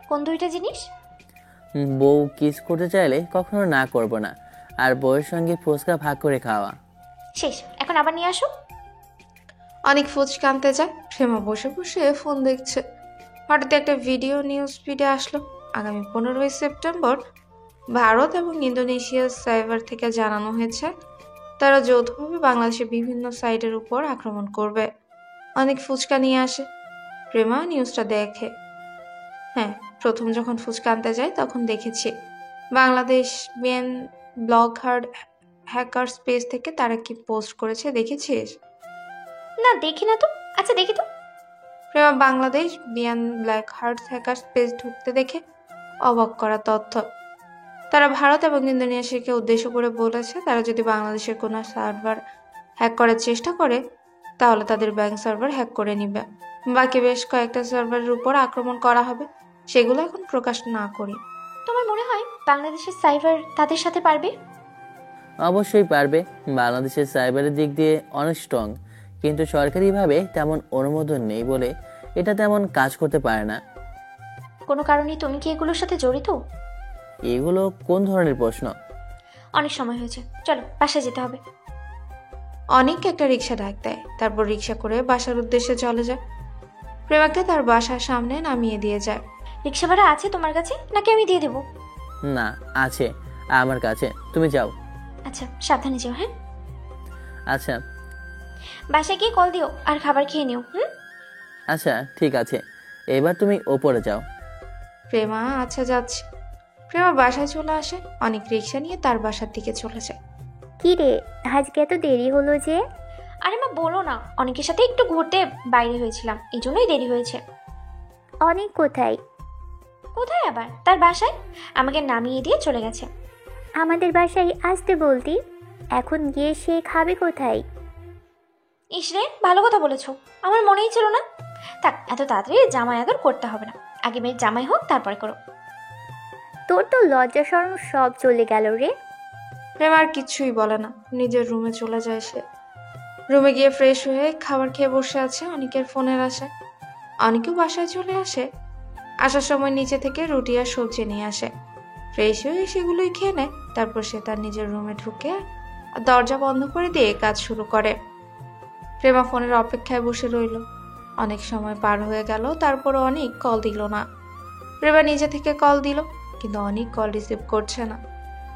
Speaker 1: কোন দুইটা জিনিস?
Speaker 2: বউ কিস করতে চাইলে কখনো না করব না, আর বউয়ের সঙ্গে ফুচকা ভাগ করে খাওয়া।
Speaker 1: শেষ, এখন আবার নিয়ে আসো।
Speaker 3: অনেক ফুচকা আনতে যায়। প্রেমা বসে বসে ফোন দেখছে। হঠাৎ একটা ভিডিও নিউজ ফিডে আসলো। আগামী 15ই সেপ্টেম্বর ভারত এবং ইন্দোনেশিয়ার সাইবার থেকে জানানো হয়েছে তারা যৌথভাবে বাংলাদেশের বিভিন্ন সাইটের উপর আক্রমণ করবে। অনেক ফুচকা নিয়ে আসে। প্রেমা নিউজটা দেখে। হ্যাঁ, প্রথম যখন ফুচকা আনতে যায় তখন দেখেছি Bangladesh main blog hard hacker space থেকে তারা কি পোস্ট করেছে, দেখেছিস?
Speaker 1: না দেখি না তো। আচ্ছা দেখি তো।
Speaker 3: প্রেমা বাংলাদেশ বিয়ান ব্ল্যাক হার্ট হ্যাকার স্পেস ঢুকতে দেখে অবাক করা তথ্য। তারা ভারত এবং ইন্দোনেশিয়াকে উদ্দেশ্য করে বলেছে তারা যদি বাংলাদেশের কোনো সার্ভার হ্যাক করার চেষ্টা করে তাহলে তাদের ব্যাংক সার্ভার হ্যাক করে নিবে। বাকি বেশ কয়েকটা সার্ভারের উপর আক্রমণ করা হবে, সেগুলো এখন প্রকাশ না করি।
Speaker 1: তোমার মনে হয় বাংলাদেশের সাইবার তাদের সাথে পারবে?
Speaker 2: অবশ্যই পারবে। বাংলাদেশের সাইবারের দিক দিয়ে অনেক স্ট্রং, কিন্তু সরকারিভাবে তেমন অনুমোদন নেই বলে এটা তেমন কাজ করতে পারে না।
Speaker 1: কোনো কারণে তুমি কি এগুলোর সাথে জড়িত?
Speaker 2: এগুলো কোন ধরনের প্রশ্ন?
Speaker 1: অনেক সময় হয়েছে, চলো বাসায় যেতে হবে।
Speaker 3: অনেক একটা রিক্সা ডাক দেয়, তারপর রিক্সা করে বাসার উদ্দেশ্যে চলে যায়। প্রেমাকে তার বাসার সামনে নামিয়ে দিয়ে যায়।
Speaker 1: রিক্সা ভাড়া আছে তোমার কাছে নাকি আমি দিয়ে দেবো?
Speaker 2: না, আছে আমার কাছে, তুমি যাও।
Speaker 1: আচ্ছা সাবধানে যেও। হ্যাঁ
Speaker 2: আচ্ছা।
Speaker 1: বাসায় গিয়ে কল দিও আর খাবার খেয়ে নিও।
Speaker 2: আচ্ছা ঠিক আছে, এবার তুমি ওপরে যাও।
Speaker 3: প্রেমা আচ্ছা যাচ্ছে। প্রেমা বাসায় চলে আসে। অনেক রিক্সা নিয়ে তার বাসার দিকে চলে যায়।
Speaker 4: কি রে, আজকে এত দেরি হলো যে?
Speaker 1: আরে মা বলো না, অনেকের সাথে একটু ঘুরতে বাইরে হয়েছিলাম, এই জন্যই দেরি হয়েছে।
Speaker 4: অনেক কোথায়?
Speaker 1: কোথায় আবার, তার বাসায় আমাকে নামিয়ে দিয়ে চলে গেছে।
Speaker 4: আমাদের বাসায় আসতে বলতি, এখন গিয়ে সে খাবে কোথায়?
Speaker 1: ইসরে, ভালো কথা বলেছো, আমার মনেই ছিল না। থাক, এত তাড়াতাড়ি জামাই আদর করতে হবে না, আগে মেয়ের জামাই হোক তারপরে করো।
Speaker 4: তোর তো লজ্জা শরম সব চলে গেল রে।
Speaker 3: প্রেমা আর কিছুই বলে না, নিজের রুমে চলে যায় সে। রুমে গিয়ে ফ্রেশ হয়ে খাবার খেয়ে বসে আছে অনিকের ফোনের আশায়। অনিকেও বাসায় চলে আসে। আসার সময় নিচে থেকে রুটি আর সবজি নিয়ে আসে। ফ্রেশ হয়ে সেগুলোই খেয়ে নেয়। তারপর সে তার নিজের রুমে ঢুকে দরজা বন্ধ করে দিয়ে কাজ শুরু করে। প্রেমা ফোনের অপেক্ষায় বসে রইল। অনেক সময় পার হয়ে গেল, তারপরও অনিক কল দিল না। প্রেমা নিজে থেকে কল দিল, কিন্তু অনিক কল রিসিভ করছে না।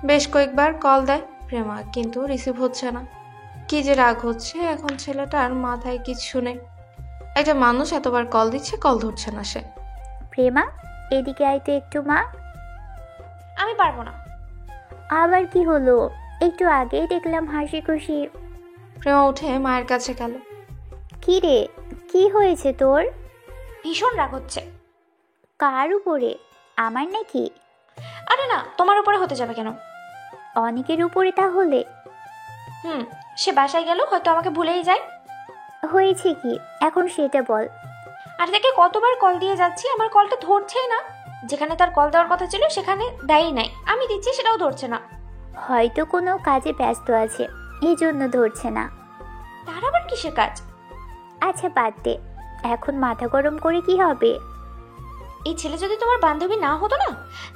Speaker 3: বেশ কয়েকবার কল দেয় প্রেমা, কিন্তু রিসিভ হচ্ছে না। কি যে রাগ হচ্ছে এখন ছেলেটার মাথায় কিচ্ছু নেই। একটা মানুষ এতবার কল দিচ্ছে, কল ধরছে না সে।
Speaker 4: প্রেমা, এদিকে আয় তো একটু মা।
Speaker 1: আমি পারবো না।
Speaker 4: আবার কি হলো? একটু আগেই দেখলাম হাসি খুশি।
Speaker 3: প্রেমা উঠে মায়ের কাছে গেল।
Speaker 4: কি রে, কি হয়েছে তোর?
Speaker 1: ভীষণ রাগ হচ্ছে।
Speaker 4: কার উপরে? আমার নাকি?
Speaker 1: আরে না, তোমার উপরে হতে যাবে কেন?
Speaker 4: অনেকের উপরে তাহলে?
Speaker 1: সে বাসায় গেল, হয়তো আমাকে ভুলেই যায়।
Speaker 4: হয়েছে কি এখন সেটা বল।
Speaker 1: আর তাকে কতবার কল দিয়ে যাচ্ছি, আমার কলটা ধরছেই না। যেখানে তার কল দেওয়ার কথা ছিল সেখানে দেয়ই নাই, আমি দিচ্ছি সেটাও ধরছে না।
Speaker 4: হয়তো কোনো কাজে ব্যস্ত আছে, এই জন্য ধরছে না।
Speaker 1: তার আবার কিসের কাজ?
Speaker 4: আচ্ছা বাদ দে, এখন মাথা গরম করে কি হবে?
Speaker 1: এই ছেলে যদি তোমার বান্ধবী না হতো না,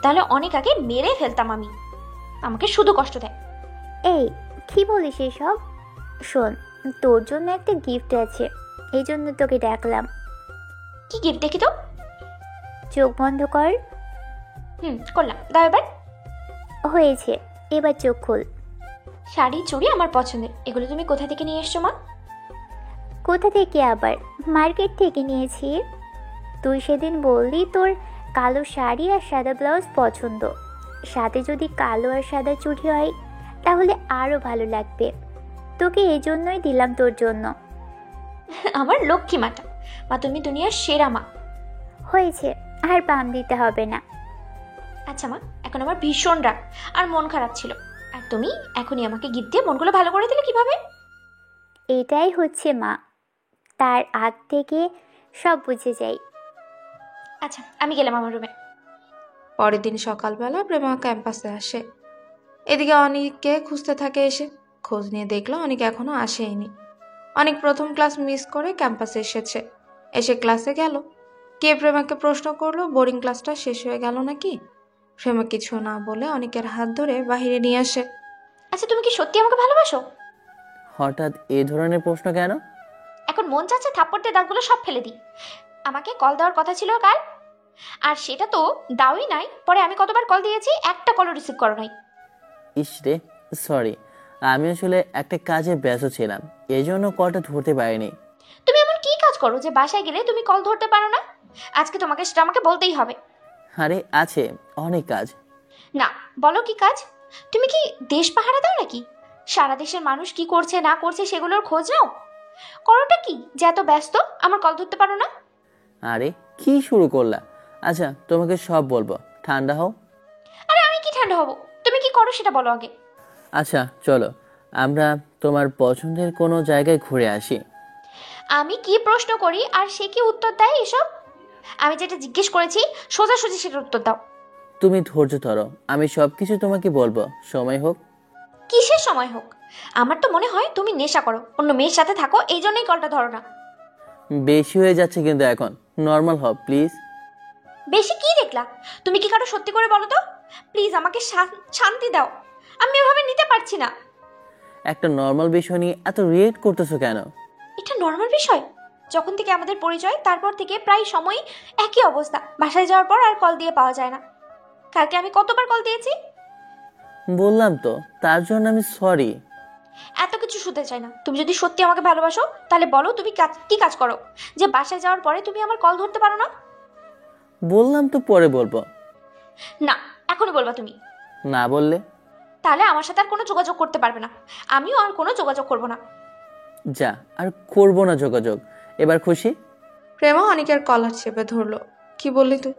Speaker 1: তাহলে অনেক আগে মেরে ফেলতাম আমি। আমাকে শুধু কষ্ট দেয়।
Speaker 4: এই কি বলিস এসব? শোন, তোর জন্য একটা গিফট আছে, এই জন্য তোকে ডাকলাম।
Speaker 1: কি গিফট দেখি তো?
Speaker 4: চোখ বন্ধ কর।
Speaker 1: করলাম, দাও এবার।
Speaker 4: হয়েছে, এবার চোখ খোল।
Speaker 1: শাড়ি চুড়ি আমার পছন্দের, এগুলো তুমি কোথা থেকে নিয়ে এসছো মা?
Speaker 4: কোথা থেকে আবার? মার্কেট থেকে নিয়েছি। তুই সেদিন বললি তোর কালো শাড়ি আর সাদা ব্লাউজ পছন্দ, সাথে যদি কালো আর সাদা চুড়ি হয় তাহলে আরো ভালো লাগবে। তোকে এই জন্যই দিলাম তোর জন্য।
Speaker 1: আমার লক্ষ্মী মাটা, মা তুমি দুনিয়ার সেরা মা।
Speaker 4: হয়েছে, আর পাম দিতে হবে না।
Speaker 1: আচ্ছা মা, এখন আমার ভীষণ রাগ আর মন খারাপ ছিল, আর তুমি এখনই আমাকে গিফট দিয়ে মনগুলো ভালো করে দিলে কিভাবে?
Speaker 4: এটাই হচ্ছে মা, তার আগ থেকে সব বুঝে যাই।
Speaker 1: আচ্ছা, আমি গেলাম আমার রুমে।
Speaker 3: পরের দিন সকালবেলা প্রেমা ক্যাম্পাসে আসে। এদিকে অনিককে খুঁজতে থাকে এসে। খোঁজ নিয়ে দেখলো অনিক এখনো আসেইনি। অনিক প্রথম ক্লাস মিস করে ক্যাম্পাসে এসেছে। এসে ক্লাসে গেল। কে প্রেমাকে প্রশ্ন করলো বোরিং ক্লাসটা শেষ হয়ে গেল নাকি। প্রেমা কিছু না বলে অনিকের হাত ধরে বাহিরে নিয়ে আসে।
Speaker 1: আচ্ছা, তুমি কি সত্যি আমাকে ভালোবাসো?
Speaker 2: হঠাৎ এই ধরনের প্রশ্ন কেন?
Speaker 1: এখন মন চাচ্ছে থাপ্পড় দিয়ে দাঁতগুলো সব ফেলে দিই। আমাকে কল দেওয়ার কথা ছিল কাল, আর সেটা তো দাওই নাই। পরে আমি কতবার কল দিয়েছি, একটা কলও রিসিভ করো নাই।
Speaker 2: ইসরে, সরি, আমি আসলে একটা কাজে ব্যস্ত ছিলাম, এই জন্য কলটা ধরতে পারিনি।
Speaker 1: তুমি এমন কি কাজ করো যে বাসায় গেলে তুমি কল ধরতে পারো না? আজকে তোমাকে সেটা আমাকে বলতেই হবে।
Speaker 2: আরে আছে, অনেক কাজ।
Speaker 1: না, বলো কি কাজ? তুমি কি দেশ পাহারা দাও নাকি? সারা দেশের মানুষ কি করছে না করছে সেগুলোর খোঁজ নাও? করোটা কি যে এত ব্যস্ত আমার কল ধরতে পারো না?
Speaker 2: আরে কি শুরু করলা? আচ্ছা তোমাকে সব বলবো, ঠান্ডা হও।
Speaker 1: আরে আমি কি ঠান্ডা হব? তুমি কি করো সেটা বলো আগে।
Speaker 2: আচ্ছা চলো, আমরা তোমার পছন্দের কোনো জায়গায় ঘুরে আসি।
Speaker 1: আমি কি প্রশ্ন করি আর সে কি উত্তর দেয় এসব? আমি যেটা জিজ্ঞেস করেছি সোজাসুজি সেটার উত্তর দাও।
Speaker 2: তুমি ধৈর্য ধরো, আমি সবকিছু তোমাকে বলবো, সময় হোক।
Speaker 1: কিসের সময় হোক? আমার তো মনে হয় তুমি নেশা করো, অন্য মেয়ের সাথে থাকো, এই জন্যই কলটা ধরো না।
Speaker 2: বেশি হয়ে যাচ্ছে কিন্তু এখন, নর্মাল হও প্লিজ।
Speaker 1: বেশি কি দেখলা? তুমি কি কারো সত্যি করে বলো তো? প্লিজ আমাকে শান্তি দাও, আমি এভাবে নিতে পারছি না।
Speaker 2: একটা নর্মাল বিষয় নিয়ে এত রিয়েক্ট করতেছো কেন?
Speaker 1: এটা নর্মাল বিষয়? যখন থেকে আমাদের পরিচয় তারপর থেকে প্রায় সময় একই অবস্থা। বাসায় যাওয়ার পর আর কল দিয়ে পাওয়া যায় না। কালকে আমি কতবার কল দিয়েছি?
Speaker 2: বললাম তো, তার জন্য আমি সরি।
Speaker 1: এত কিছু শুনতে চাই না। তুমি যদি সত্যি আমাকে ভালোবাসো তাহলে বলো তুমি কি কাজ করো যে বাসায় যাওয়ার পরে তুমি আমার কল ধরতে পারো না?
Speaker 2: বললাম তো পরে বলবো।
Speaker 1: না, এখনই বলবা তুমি।
Speaker 2: না বললে?
Speaker 1: তাহলে আমার সাথে আর কোনো যোগাযোগ করতে পারবে না, আমিও আর কোনো যোগাযোগ করব না।
Speaker 2: যা, আর করবো না যোগাযোগ। এবার খুশি?
Speaker 3: প্রেমা অনিকের কলার চেপে ধরলো। কি বললি তুই?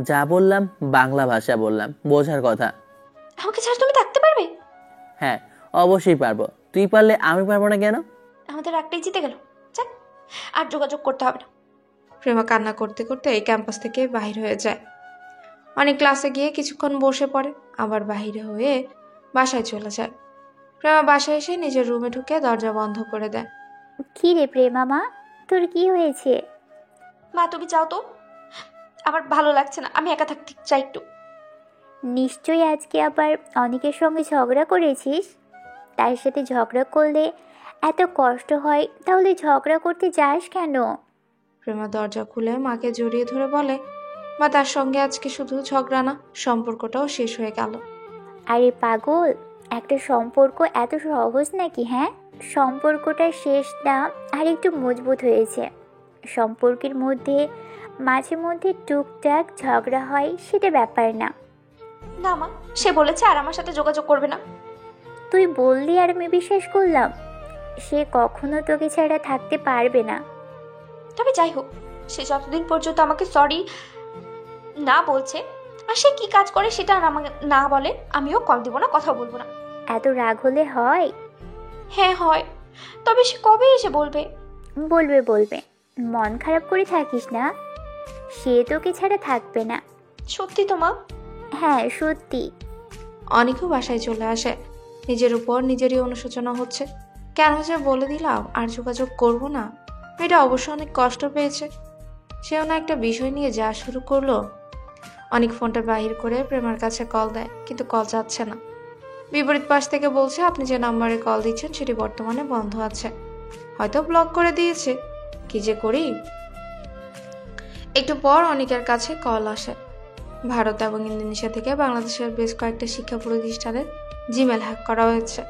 Speaker 2: যা বললাম বাংলা ভাষা বললাম, বোঝার কথা।
Speaker 1: আমাকে ছাড়া তুমি থাকতে পারবে?
Speaker 2: হ্যাঁ অবশ্যই পারবো, তুই পারলে আমি পারবো না কেন?
Speaker 1: আমাদের রাগটাই জিতে গেল। যাক, আর যোগাযোগ করতে হবে না।
Speaker 3: প্রেমা কান্না করতে করতে এই ক্যাম্পাস থেকে বাহির হয়ে যায়। অনেক ক্লাসে গিয়ে কিছুক্ষণ বসে পড়ে, আবার বাহিরে হয়ে বাসায় চলে যায়। প্রেমা বাসায় এসে নিজের রুমে ঢুকে দরজা বন্ধ করে দেয়।
Speaker 4: কি রে প্রেমা মা, তোর কি হয়েছে?
Speaker 1: মা তুমি যাও তো, আমার ভালো লাগছে না, আমি একা থাকতে চাই একটু।
Speaker 4: নিশ্চয়ই আজকে আবার অনেকের সঙ্গে ঝগড়া করেছিস। তার সাথে ঝগড়া করলে এত কষ্ট হয়, তাহলে ঝগড়া করতে যাস কেন?
Speaker 3: প্রেমা দরজা খুলে মাকে জড়িয়ে ধরে বলে, মা তার সঙ্গে আজকে শুধু ঝগড়া না, সম্পর্কটাও শেষ হয়ে গেল।
Speaker 4: আরে পাগল, একটা সম্পর্ক এত সহজ নাকি? হ্যাঁ, সম্পর্কটা শেষ না, আর একটু মজবুত হয়েছে। সম্পর্কের মধ্যে মাঝে মধ্যে টুকটাক ঝগড়া হয়, সেটা ব্যাপার না।
Speaker 1: না মা, সে বলেছে আর আমার সাথে যোগাযোগ করবে না।
Speaker 4: তুই বললি আর আমি বিশ্বাস করলাম। সে কখনো তোকে ছাড়া থাকতে পারবে না।
Speaker 1: তবে যাই হোক, সে যতদিন পর্যন্ত আমাকে সরি না বলছে, আর সে কি কাজ করে সেটা আর আমাকে না বলে, আমিও কল দিব না, কথা বলবো না।
Speaker 4: এত রাগ হলে হয়?
Speaker 1: হ্যাঁ হয়, তবে সে কবে এসে বলবে?
Speaker 4: বলবে বলবে, মন খারাপ করে থাকিস না। সে তোকে ছাড়া থাকবে না।
Speaker 1: সত্যি তো মা?
Speaker 4: হ্যাঁ সত্যি।
Speaker 3: অনেকও বাসায় চলে আসে। নিজের উপর নিজেরই অনুশোচনা হচ্ছে, কেন যে বলে দিলাম আর যোগাযোগ করব না। মেয়েটা অবশ্য অনেক কষ্ট পেয়েছে। সেও না একটা বিষয় নিয়ে যা শুরু করলো। অনেক ফোনটা বাহির করে প্রেমার কাছে কল দেয়, কিন্তু কল যাচ্ছে না। বিপরীত পাশ থেকে বলছে, আপনি যে নাম্বারে কল দিচ্ছেন সেটি বর্তমানে বন্ধ আছে, হয়তো ব্লক করে দিয়েছে। কি যে করি। একটু পর অনেকের কাছে কল আসে। ভারত এবং ইন্দোনেশিয়া থেকে বাংলাদেশের বেশ কয়েকটা শিক্ষা প্রতিষ্ঠানের জিমেল হ্যাক করা হয়েছে।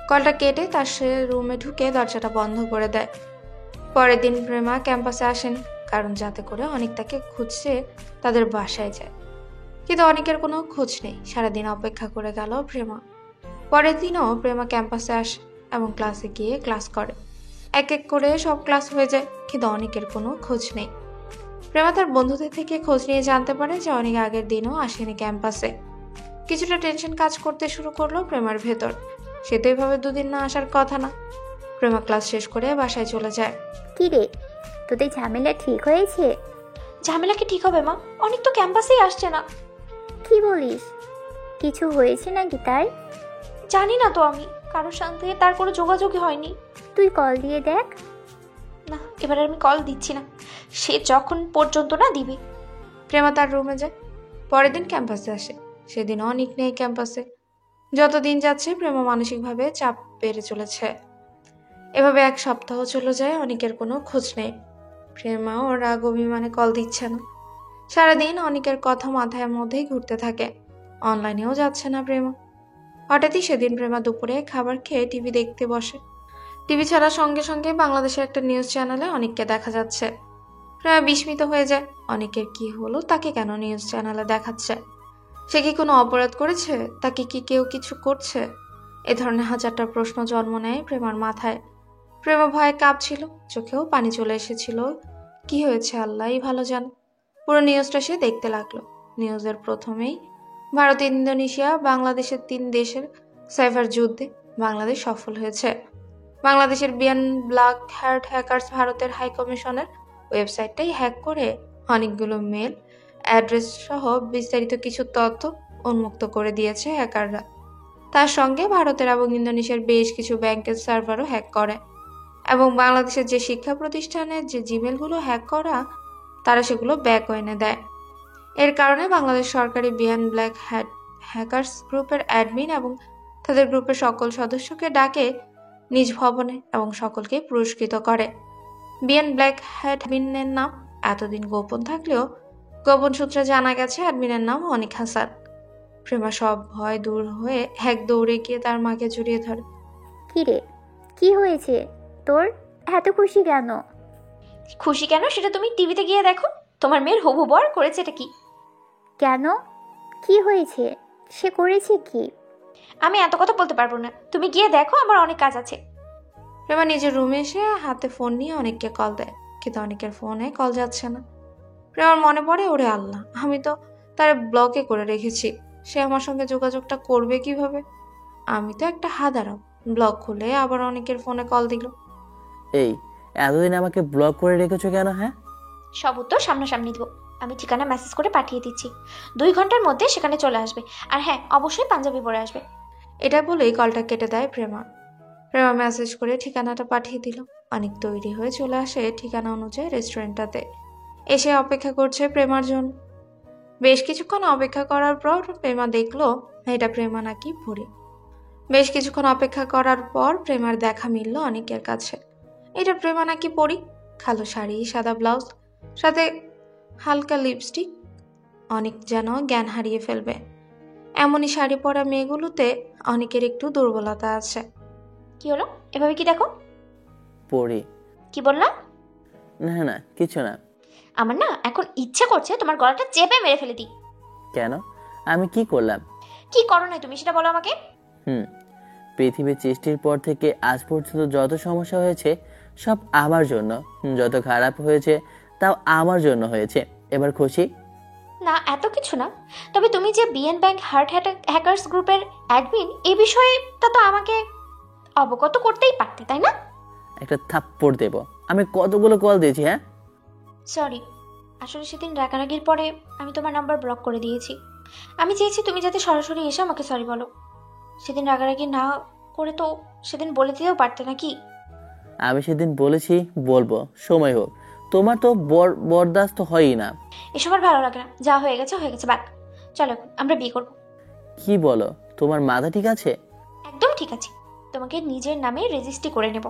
Speaker 3: কলটা কেটে তার সে রুমে ঢুকে দরজাটা বন্ধ করে দেয়। পরের দিন প্রেমা ক্যাম্পাসে আসেন, কারণ যাতে করে অনেক তাকে খুঁজছে তাদের বাসায় যায়, কিন্তু অনেকের কোনো খোঁজ নেই। সারাদিন অপেক্ষা করে গেল প্রেমা। পরের দিনও প্রেমা ক্যাম্পাসে আসে এবং ক্লাসে গিয়ে ক্লাস করে। এক এক করে সব ক্লাস হয়ে যায়, কিন্তু অনেকের কোনো খোঁজ নেই। প্রেমা তার বন্ধুদের থেকে খোঁজ নিয়ে জানতে পারে যে অনেক আগের দিনও আসেনি ক্যাম্পাসে। কিছুটা টেনশন কাজ করতে শুরু করলো প্রেমার ভেতর। সে তো এভাবে দুদিন না আসার কথা না। প্রেমা ক্লাস শেষ করে বাসায় চলে যায়।
Speaker 4: কি রে, তোদের ঝামেলা ঠিক হয়েছে?
Speaker 1: ঝামেলা কি ঠিক হবে মা? অনেক তো ক্যাম্পাসেই আসছে না।
Speaker 4: কি বলিস? কিছু হয়েছে নাকি তার?
Speaker 1: জানি না তো, আমি কারোর সঙ্গে তার কোনো যোগাযোগই হয়নি।
Speaker 4: তুই কল দিয়ে দেখ।
Speaker 1: না, এবার আমি কল দিচ্ছি না, সে যখন পর্যন্ত না দিবে।
Speaker 3: প্রেমা তার রুমে যায়। পরের দিন ক্যাম্পাসে আসে। সেদিন অনেক নেই ক্যাম্পাসে। যত দিন যাচ্ছে প্রেমা মানসিকভাবে চাপ বেড়ে চলেছে। এভাবে এক সপ্তাহ চলে যায়, অনেকের কোনো খোঁজ নেই। প্রেমাও রাগ অভিমানে কল দিচ্ছে না। সারাদিন অনেকের কথা মাথায় মধ্যেই ঘুরতে থাকে। অনলাইনেও যাচ্ছে না প্রেমা। হঠাৎই সেদিন প্রেমা দুপুরে খাবার খেয়ে টিভি দেখতে বসে। টিভি ছাড়ার সঙ্গে সঙ্গে বাংলাদেশের একটা নিউজ চ্যানেলে অনেককে দেখা যাচ্ছে। প্রেমা বিস্মিত হয়ে যায়, অনেকের কি হলো, তাকে কেন নিউজ চ্যানেলে দেখাচ্ছে? সে কি কোনো অপরাধ করেছে? তাকে কি কেউ কিছু করছে? এ ধরনের হাজারটা প্রশ্ন জন্ম নেয় প্রেমার মাথায়। প্রেমা ভয়ে কাঁপছিল, চোখেও পানি চলে এসেছিল। কি হয়েছে আল্লাহই ভালো জানে। পুরো নিউজটা সে দেখতে লাগলো। নিউজের প্রথমেই ভারত, ইন্দোনেশিয়া, বাংলাদেশের 3 দেশের সাইবার যুদ্ধে বাংলাদেশ সফল হয়েছে। বাংলাদেশের বিয়ান ব্ল্যাক হ্যাকার্স ভারতের হাই কমিশনের ওয়েবসাইটটাই হ্যাক করে অনেকগুলো মেল অ্যাড্রেস সহ বিস্তারিত কিছু তথ্য উন্মুক্ত করে দিয়েছে হ্যাকাররা। তার সঙ্গে ভারতের এবং ইন্দোনেশিয়ার বেশ কিছু ব্যাংকের সার্ভারও হ্যাক করে, এবং বাংলাদেশের যে শিক্ষা প্রতিষ্ঠানের যে জিমেলগুলো হ্যাক করা, তারা সেগুলো ব্যাক এনে দেয়। এর কারণে বাংলাদেশ সরকারি বিয়ান ব্ল্যাক হ্যাকার্স গ্রুপের অ্যাডমিন এবং তাদের গ্রুপের সকল সদস্যকে ডাকে নিজ ভবনে এবং সকলকে পুরস্কৃত করে। বিয়ান ব্ল্যাক অ্যাডমিনের নাম এতদিন গোপন থাকলেও গোপন সূত্রে জানা গেছে অ্যাডমিনের নাম অনিক হাসান। প্রেমা সব ভয় দূর হয়ে এক দৌড়ে গিয়ে তার মাকে জড়িয়ে ধরে।
Speaker 4: কি রে, কি হয়েছে তোর? এত খুশি কেন?
Speaker 1: খুশি কেন সেটা তুমি টিভিতে গিয়ে দেখো। তোমার মেয়ের হবু বর করেছে এটা কি?
Speaker 4: কেন, কি হয়েছে? সে করেছে কি?
Speaker 1: আমি এত কথা বলতে পারবো না, তুমি গিয়ে দেখো, আমার অনেক কাজ আছে।
Speaker 3: প্রেমা নিজের রুমে এসে হাতে ফোন নিয়ে অনেককে কল দেয়, কিন্তু অনেকের ফোনে কল যাচ্ছে না। প্রেমার মনে পড়ে, ওরে আল্লাহ, আমি তো তার ব্লকে করে রেখেছি। সে আমার সঙ্গে যোগাযোগটা করবে কিভাবে? আমি তো একটা হাদারাম। ব্লক খুলে আবার অনেকের ফোনে কল দিল।
Speaker 2: এই এতদিন আমাকে ব্লক করে রেখেছো কেন? হ্যাঁ,
Speaker 1: সব উত্তর সামনাসামনি দিব। আমি ঠিকানা মেসেজ করে পাঠিয়ে দিচ্ছি, 2 ঘন্টার মধ্যে সেখানে চলে আসবে। আর হ্যাঁ, অবশ্যই পাঞ্জাবি পরে আসবে।
Speaker 3: এটা বলেই কলটা কেটে দেয় প্রেমা। প্রেমা মেসেজ করে ঠিকানাটা পাঠিয়ে দিল। অনেক তৈরি হয়ে চলে আসে ঠিকানা অনুযায়ী রেস্টুরেন্টটাতে। এসে অপেক্ষা করছে প্রেমার জন্য। বেশ কিছুক্ষণ অপেক্ষা করার পর প্রেমা দেখলো এটা প্রেমা নাকি পরি। বেশ কিছুক্ষণ অপেক্ষা করার পর প্রেমার দেখা মিলল অনেকের কাছে। এটা প্রেমা নাকি পরি। কালো শাড়ি, সাদা ব্লাউজ, সাথে হালকা লিপস্টিক। অনেক যেন জ্ঞান হারিয়ে ফেলবে। এমনই শাড়ি পরা মেয়েগুলোতে অনেকের একটু দুর্বলতা আছে।
Speaker 1: কি হলো? এভাবে কি দেখো?
Speaker 2: পড়ি।
Speaker 1: কি বললাম?
Speaker 2: না না, কিছু না।
Speaker 1: আমার না এখন ইচ্ছে করছে তোমার গলাটা চেপে মেরে ফেলে দিই।
Speaker 2: কেন? আমি কি করলাম?
Speaker 1: কি করো নাই তুমি সেটা বলো আমাকে।
Speaker 2: পৃথিবীর সৃষ্টির পর থেকে আজ পর্যন্ত যত সমস্যা হয়েছে সব আমার জন্য। যত খারাপ হয়েছে তাও আমার জন্য হয়েছে। এবার খুশি?
Speaker 1: না, এত কিছু না। তবে তুমি যে বিএন ব্যাংক হার্ট হ্যাকার্স গ্রুপের অ্যাডমিন, এই বিষয়ে তা তো আমাকে অবগত করতেই পারতে, তাই না?
Speaker 2: একটা থাপ্পড় দেব। আমি কতগুলো কল দিয়েছি। হ্যাঁ,
Speaker 1: সরি, আসলে সেদিন রাগারাগির পরে আমি তোমার নাম্বার ব্লক করে দিয়েছি। আমি চেয়েছি তুমি যাতে সরাসরি এসে আমাকে সরি বলো। সেদিন রাগারাগি না করে তো সেদিন বলে দিতেও পারতে নাকি?
Speaker 2: আমি সেদিন বলেছি বলবো, সময় হোক। তোমার তো বরদাস্ত হয়ই না।
Speaker 1: এসব আর ভালো লাগে না। যা হয়ে গেছে হয়ে গেছে, বাদ। চলো এখন আমরা বিয়ে করবো।
Speaker 2: কি বলো? তোমার মাথা ঠিক আছে?
Speaker 1: একদম ঠিক আছে। তোমাকে নিজের নামে রেজিস্ট্রি করে নেব,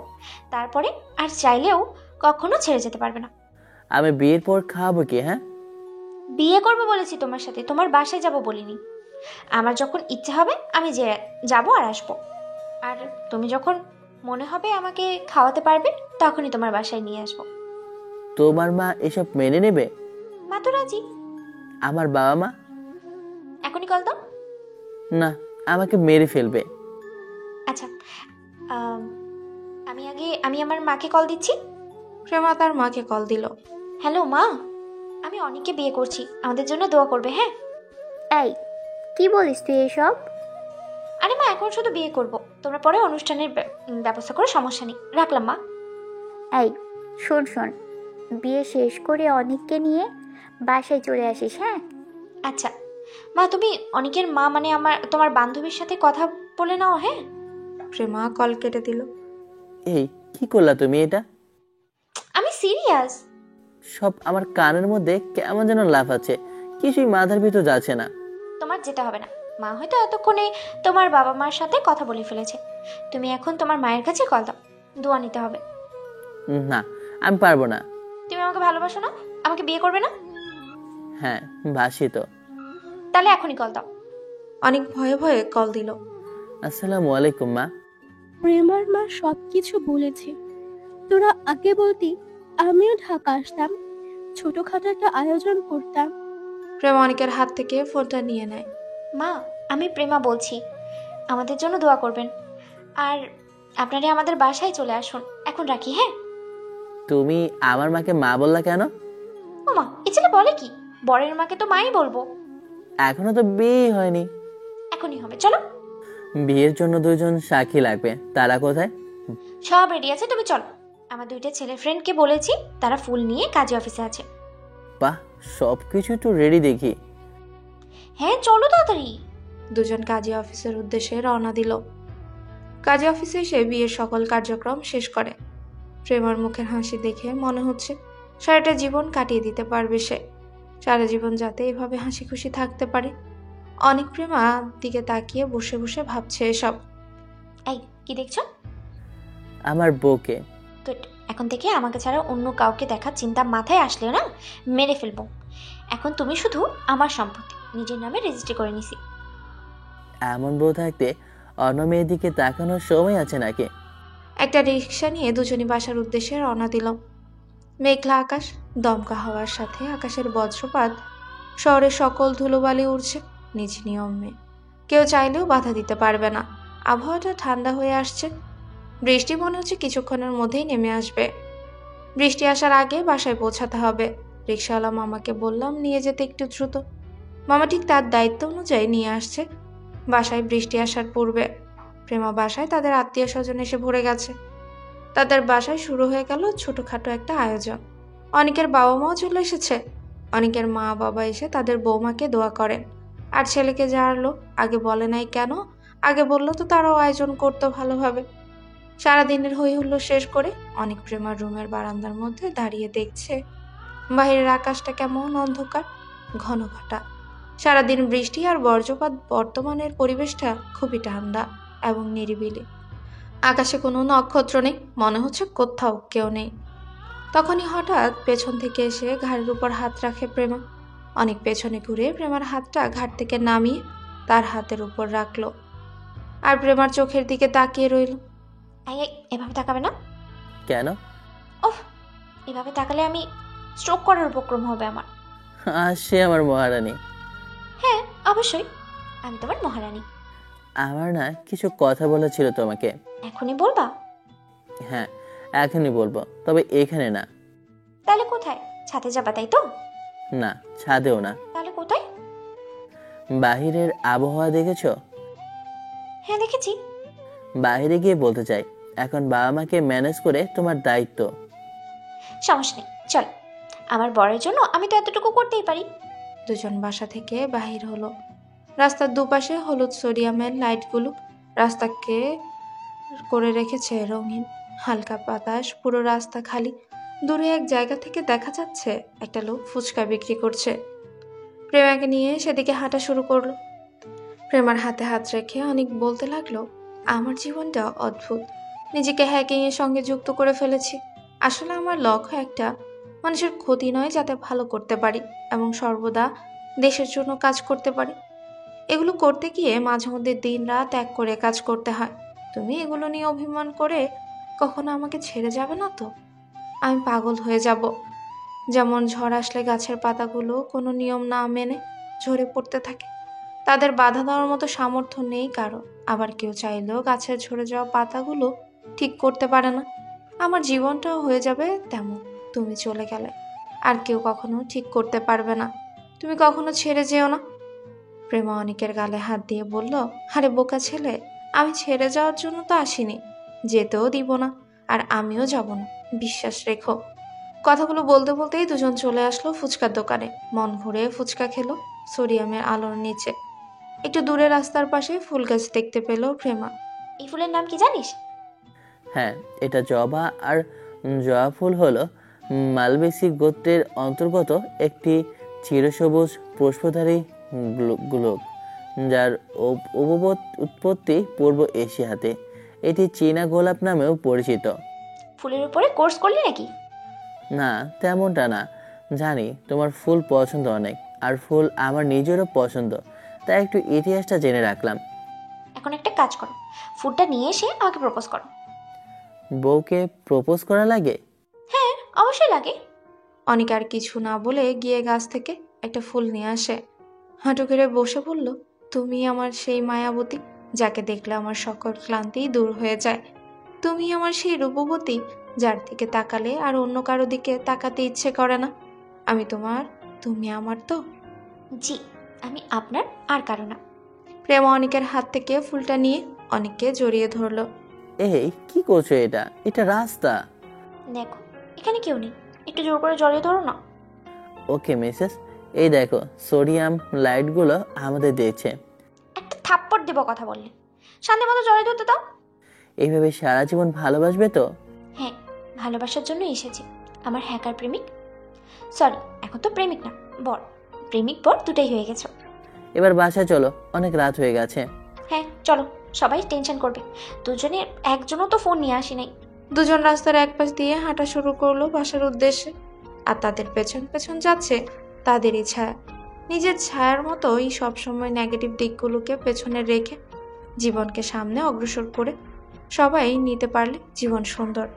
Speaker 1: তারপরে আর চাইলেও কখনো ছেড়ে যেতে পারবে না।
Speaker 2: আমি বিয়ের পর খাওয়াবো কি? হ্যাঁ,
Speaker 1: বিয়ে করবো বলেছি তোমার সাথে, তোমার বাসায় যাব বলিনি। আমার যখন ইচ্ছে হবে আমি যে যাবো আর আসবো। আর তুমি যখন মনে হবে আমাকে খাওয়াতে পারবে তখনই তোমার বাসায় নিয়ে আসবো।
Speaker 2: তোমার মা এসব মেনে নেবে?
Speaker 1: মা তো রাজি।
Speaker 2: আমার বাবা মা?
Speaker 1: এখনই কল দাও।
Speaker 2: না, আমাকে মেরে ফেলবে।
Speaker 1: আচ্ছা, আমি আমার মাকে কল দিচ্ছি।
Speaker 3: প্রেমা তার মাকে কল দিল।
Speaker 1: হ্যালো মা, আমি অনেককে বিয়ে করছি, আমাদের জন্য দোয়া করবে। হ্যাঁ।
Speaker 4: এই, কি বলিস তুই এসব?
Speaker 1: আরে মা, এখন শুধু বিয়ে করব, তোমরা পরে অনুষ্ঠানের ব্যবস্থা করে, সমস্যা নেই। রাখলাম মা।
Speaker 4: এই শোন শোন, বিয়ে শেষ করে অনেককে নিয়ে বাসায় চলে আসিস। হ্যাঁ,
Speaker 1: আচ্ছা মা, তুমি অনেকের মা মানে তোমার বান্ধবীর সাথে কথা বলে নাও। হ্যাঁ।
Speaker 3: প্রেমা কল কেটে দিল।
Speaker 2: এই কি করলা তুমি? এটা
Speaker 1: আমি সিরিয়াস।
Speaker 2: সব আমার কানের মধ্যে কেমন যেন লাফাচ্ছে। কিছুই মাথার ভিতর যাচ্ছে না।
Speaker 1: তোমার যেতে হবে না, মা হয়তো এতক্ষণে তোমার বাবা মার সাথে কথা বলে ফেলেছে। তুমি এখন তোমার মায়ের কাছে কল দাও, দোয়া নিতে হবে।
Speaker 2: না, আমি পারবো না।
Speaker 1: তুমি আমাকে ভালোবাসো না? আমাকে বিয়ে করবে না?
Speaker 2: হ্যাঁ, বাসি তো।
Speaker 1: তাহলে এখনই কল দাও।
Speaker 3: অনেক ভয়ে ভয়ে কল দিল।
Speaker 2: আসসালামু আলাইকুম মা।
Speaker 8: প্রেমার মা সবকিছু বলেছে। তোরা আগে বলতি আমিও ঢাকা আসতাম, ছোটখাটো একটা আয়োজন করতাম।
Speaker 3: প্রেমা অনেকের হাত থেকে ফোনটা নিয়ে নেয়।
Speaker 1: মা, আমি প্রেমা বলছি, আমাদের জন্য দোয়া করবেন। আর আপনারা আমাদের বাসায় চলে আসুন। এখন রাখি। হ্যাঁ।
Speaker 2: তুমি আমার মাকে মা বললা কেন?
Speaker 1: ও মা, এ ছেলে বলে কি? বরের মাকে তো মাই বলবো।
Speaker 2: এখনো তো বিয়ে হয়নি।
Speaker 1: এখনই হবে, চলো।
Speaker 2: বিয়ের জন্য 2 জন সাক্ষী লাগবে। তারা কোথায়?
Speaker 1: সব রেডি আছে, তুমি চলো। আমার 2টা ছেলে ফ্রেন্ডকে বলেছি, তারা ফুল নিয়ে কাজী অফিসে আছে।
Speaker 2: বাহ, সবকিছু তো রেডি দেখি।
Speaker 1: হ্যাঁ চলো তাড়াতাড়ি।
Speaker 3: দুজন কাজী অফিসের উদ্দেশ্যে রওনা দিল। কাজী অফিসে এসে বিয়ের সকল কার্যক্রম শেষ করে। প্রেমার মুখের হাসি দেখে মনে হচ্ছে সারাটা জীবন কাটিয়ে দিতে পারবে সে। সারা জীবন যাতে এভাবে হাসি খুশি থাকতে পারে। অনেক প্রেমা দিকে তাকিয়ে বসে বসে ভাবছে এসব।
Speaker 1: এই কি দেখছো?
Speaker 2: আমার বউকে।
Speaker 1: গুড। এখন থেকে আমাকে ছাড়া অন্য কাউকে দেখার চিন্তা মাথায় আসলেও না, মেরে ফেলবো। এখন তুমি শুধু আমার সম্পত্তি নিজের নামে রেজিস্ট্রি করে নিছি।
Speaker 2: এমন বউ থাকতে অন্য মেয়ের দিকে তাকানোর সময় আছে নাকি?
Speaker 3: একটা রিক্সা নিয়ে দুজনই বাসার উদ্দেশ্যে রওনা দিল। মেঘলা আকাশ, দমকা হওয়ার সাথে আকাশের বজ্রপাত, শহরের সকল ধুলোবালি উড়ছে নিজ নিয়মে। কেউ চাইলেও বাধা দিতে পারবে না। আবহাওয়াটা ঠান্ডা হয়ে আসছে। বৃষ্টি মনে হচ্ছে কিছুক্ষণের মধ্যেই নেমে আসবে। বৃষ্টি আসার আগে বাসায় পৌঁছাতে হবে। রিক্সাওয়ালা মামাকে বললাম নিয়ে যেতে একটু দ্রুত। মামা ঠিক তার দায়িত্ব অনুযায়ী নিয়ে আসছে। বাসায় বৃষ্টি আসার পূর্বে প্রেমা বাসায় তাদের আত্মীয় স্বজন এসে ভরে গেছে। তাদের বাসায় শুরু হয়ে গেল ছোটখাটো একটা আয়োজন। অনেকের বাবা মাও চলে এসেছে। অনেকের মা বাবা এসে তাদের বৌমাকে দোয়া করেন। আর ছেলেকে জানালো, আগে বলে নাই কেন? আগে বললো তো তারাও আয়োজন করতো ভালোভাবে। সারাদিনের হই হুল্লোড় শেষ করে অনেক প্রেমার রুমের বারান্দার মধ্যে দাঁড়িয়ে দেখছে বাইরের আকাশটা কেমন অন্ধকার, ঘন ঘটা। সারাদিন বৃষ্টি আর বজ্রপাত, বর্তমানের পরিবেশটা খুবই ঠান্ডা এবং নিরিবিলি। আকাশে কোনো নক্ষত্র নেই, মনে হচ্ছে কোথাও কেউ নেই। তখনই হঠাৎ পেছন থেকে এসে ঘাড়ের উপর হাত রাখে প্রেমা। অনেক পেছনে ঘুরে প্রেমার হাতটা ঘাট থেকে নামিয়ে তার হাতের উপর রাখলো আর প্রেমার চোখের দিকে তাকিয়ে রইল।
Speaker 1: এভাবে তাকাবে না।
Speaker 2: কেন?
Speaker 1: ওহ, এভাবে তাকালে আমি স্ট্রোক করার উপক্রম হবে আমার।
Speaker 2: সে আমার মহারানী।
Speaker 1: হ্যাঁ, অবশ্যই, আমি তোমার মহারানী।
Speaker 2: আমার না কিছু কথা বলা ছিল তোমাকে।
Speaker 1: এখনই বলবা?
Speaker 2: হ্যাঁ, এখনই বলবো, তবে এখানে না।
Speaker 1: তাহলে কোথায়? ছাদে যাবা, তাই তো?
Speaker 2: না, ছাদেও না।
Speaker 1: তাহলে কোথায়?
Speaker 2: বাহিরের আবহাওয়া দেখেছো?
Speaker 1: হ্যাঁ, দেখেছি।
Speaker 2: বাইরে গিয়ে বলতে চাই, এখন বাবা মাকে ম্যানেজ করে তোমার দায়িত্ব।
Speaker 1: সমস্যা নেই, চল। আমার বরের জন্য আমি তো এতটুকু করতেই পারি।
Speaker 3: দুজন বাসা থেকে বাহির হলো। রাস্তার দুপাশে হলুদ সোডিয়ামের লাইটগুলো রাস্তাকে করে রেখেছে রঙিন। হালকা বাতাস, পুরো রাস্তা খালি। দূরে এক জায়গা থেকে দেখা যাচ্ছে একটা লোক ফুচকা বিক্রি করছে। প্রেমাকে নিয়ে সেদিকে হাঁটা শুরু করলো। প্রেমার হাতে হাত রেখে অনেক বলতে লাগলো, আমার জীবনটা অদ্ভুত। নিজেকে হ্যাকিংয়ের সঙ্গে যুক্ত করে ফেলেছি। আসলে আমার লক্ষ্য একটা, মানুষের ক্ষতি নয়, যাতে ভালো করতে পারি এবং সর্বদা দেশের জন্য কাজ করতে পারি। এগুলো করতে গিয়ে মাঝে মধ্যে দিন রাত এক করে কাজ করতে হয়। তুমি এগুলো নিয়ে অভিমান করে কখনো আমাকে ছেড়ে যাবে না তো? আমি পাগল হয়ে যাব। যেমন ঝড় আসলে গাছের পাতাগুলো কোনো নিয়ম না মেনে ঝরে পড়তে থাকে, তাদের বাধা দেওয়ার মতো সামর্থ্য নেই কারো। আবার কেউ চাইলেও গাছের ঝরে যাওয়া পাতাগুলো ঠিক করতে পারে না। আমার জীবনটাও হয়ে যাবে তেমন। তুমি চলে গেলে আর কেউ কখনো ঠিক করতে পারবে না। তুমি কখনো ছেড়ে যেও না। প্রেমা অনেকের গালে হাত দিয়ে বলল, আরে বোকা ছেলে, আমি ছেড়ে যাওয়ার জন্য তো আসিনি, যেতেও দিব না, আর আমিও যাব না, বিশ্বাস রেখো। কথাগুলো বলতে বলতেই দুজন চলে আসলো ফুচকার দোকানে। মন ভরে ফুচকা খেলো সোডিয়ামের আলোর নিচে। একটু দূরে রাস্তার পাশে ফুল গাছ দেখতে পেল প্রেমা।
Speaker 1: এই ফুলের নাম কি জানিস?
Speaker 2: হ্যাঁ, এটা জবা, আর জবা ফুল হলো মালবেসি গোত্রের অন্তর্গত একটি চিরসবুজ পুষ্পধারী গোলক, যার উৎপত্তি পূর্ব এশিয়াতে। এটি চীনা গোলাপ নামেও পরিচিত।
Speaker 1: ফুলের উপরে কোর্স করলি নাকি?
Speaker 2: না, তেমনটা না। জানি তোমার ফুল পছন্দ অনেক, আর ফুল আমার নিজেরও পছন্দ, তাই একটু ইতিহাসটা জেনে রাখলাম।
Speaker 1: এখন একটা কাজ করো, ফুলটা নিয়ে এসে আমাকে প্রপোজ করো।
Speaker 2: বউকে প্রপোজ করা লাগে?
Speaker 1: হ্যাঁ, অবশ্যই লাগে।
Speaker 3: অনেক আর কিছু না বলে গিয়ে গাছ থেকে একটা ফুল নিয়ে আসে। হাঁটু গেড়ে বসে বলল, তুমি আমার সেই মায়াবতী, যাকে দেখলে আমার সকল ক্লান্তি দূর হয়ে যায়। তুমি আমার সেই রূপবতী, যার দিকে তাকালে আর অন্য কারো দিকে তাকাতে ইচ্ছে করে না। আমি তোমার, তুমি আমার তো?
Speaker 1: জি, আমি আপনার, আর কারো না।
Speaker 3: প্রেমা অনেকের হাত থেকে ফুলটা নিয়ে অনেককে জড়িয়ে ধরলো।
Speaker 2: এই কি করছো? এটা রাস্তা।
Speaker 1: দেখো, এখানে কেউ নেই, একটু জোর করে জড়িয়ে ধরো না।
Speaker 2: ওকে মিসেস, এই দেখো সোডিয়াম লাইটগুলো আমাদের দেখছে।
Speaker 1: একটা থাপ্পড় দেবো কথা বললে। শান্তি মতো জড়িয়ে ধরতে দাও।
Speaker 2: এইভাবে সারা জীবন ভালোবাসবে তো?
Speaker 1: হ্যাঁ, ভালোবাসার জন্য এসেছি। আমার হ্যাকার প্রেমিক, সরি এখন তো প্রেমিক না, বর। প্রেমিক বর দুটাই হয়ে গেছো।
Speaker 2: এবার বাসায় চলো, অনেক রাত হয়ে গেছে।
Speaker 1: হ্যাঁ চলো, সবাই টেনশন করবে। দুজনের একজনও তো ফোন নিয়ে আসি নাই।
Speaker 3: দুজন রাস্তার এক পাশ দিয়ে হাঁটা শুরু করলো বাসার উদ্দেশ্যে। আর তাদের পেছন পেছন যাচ্ছে তাদেরই ছায়া। নিজের ছায়ার মতোই সবসময় নেগেটিভ দিকগুলোকে পেছনে রেখে জীবনকে সামনে অগ্রসর করে সবাই নিতে পারলে জীবন সুন্দর।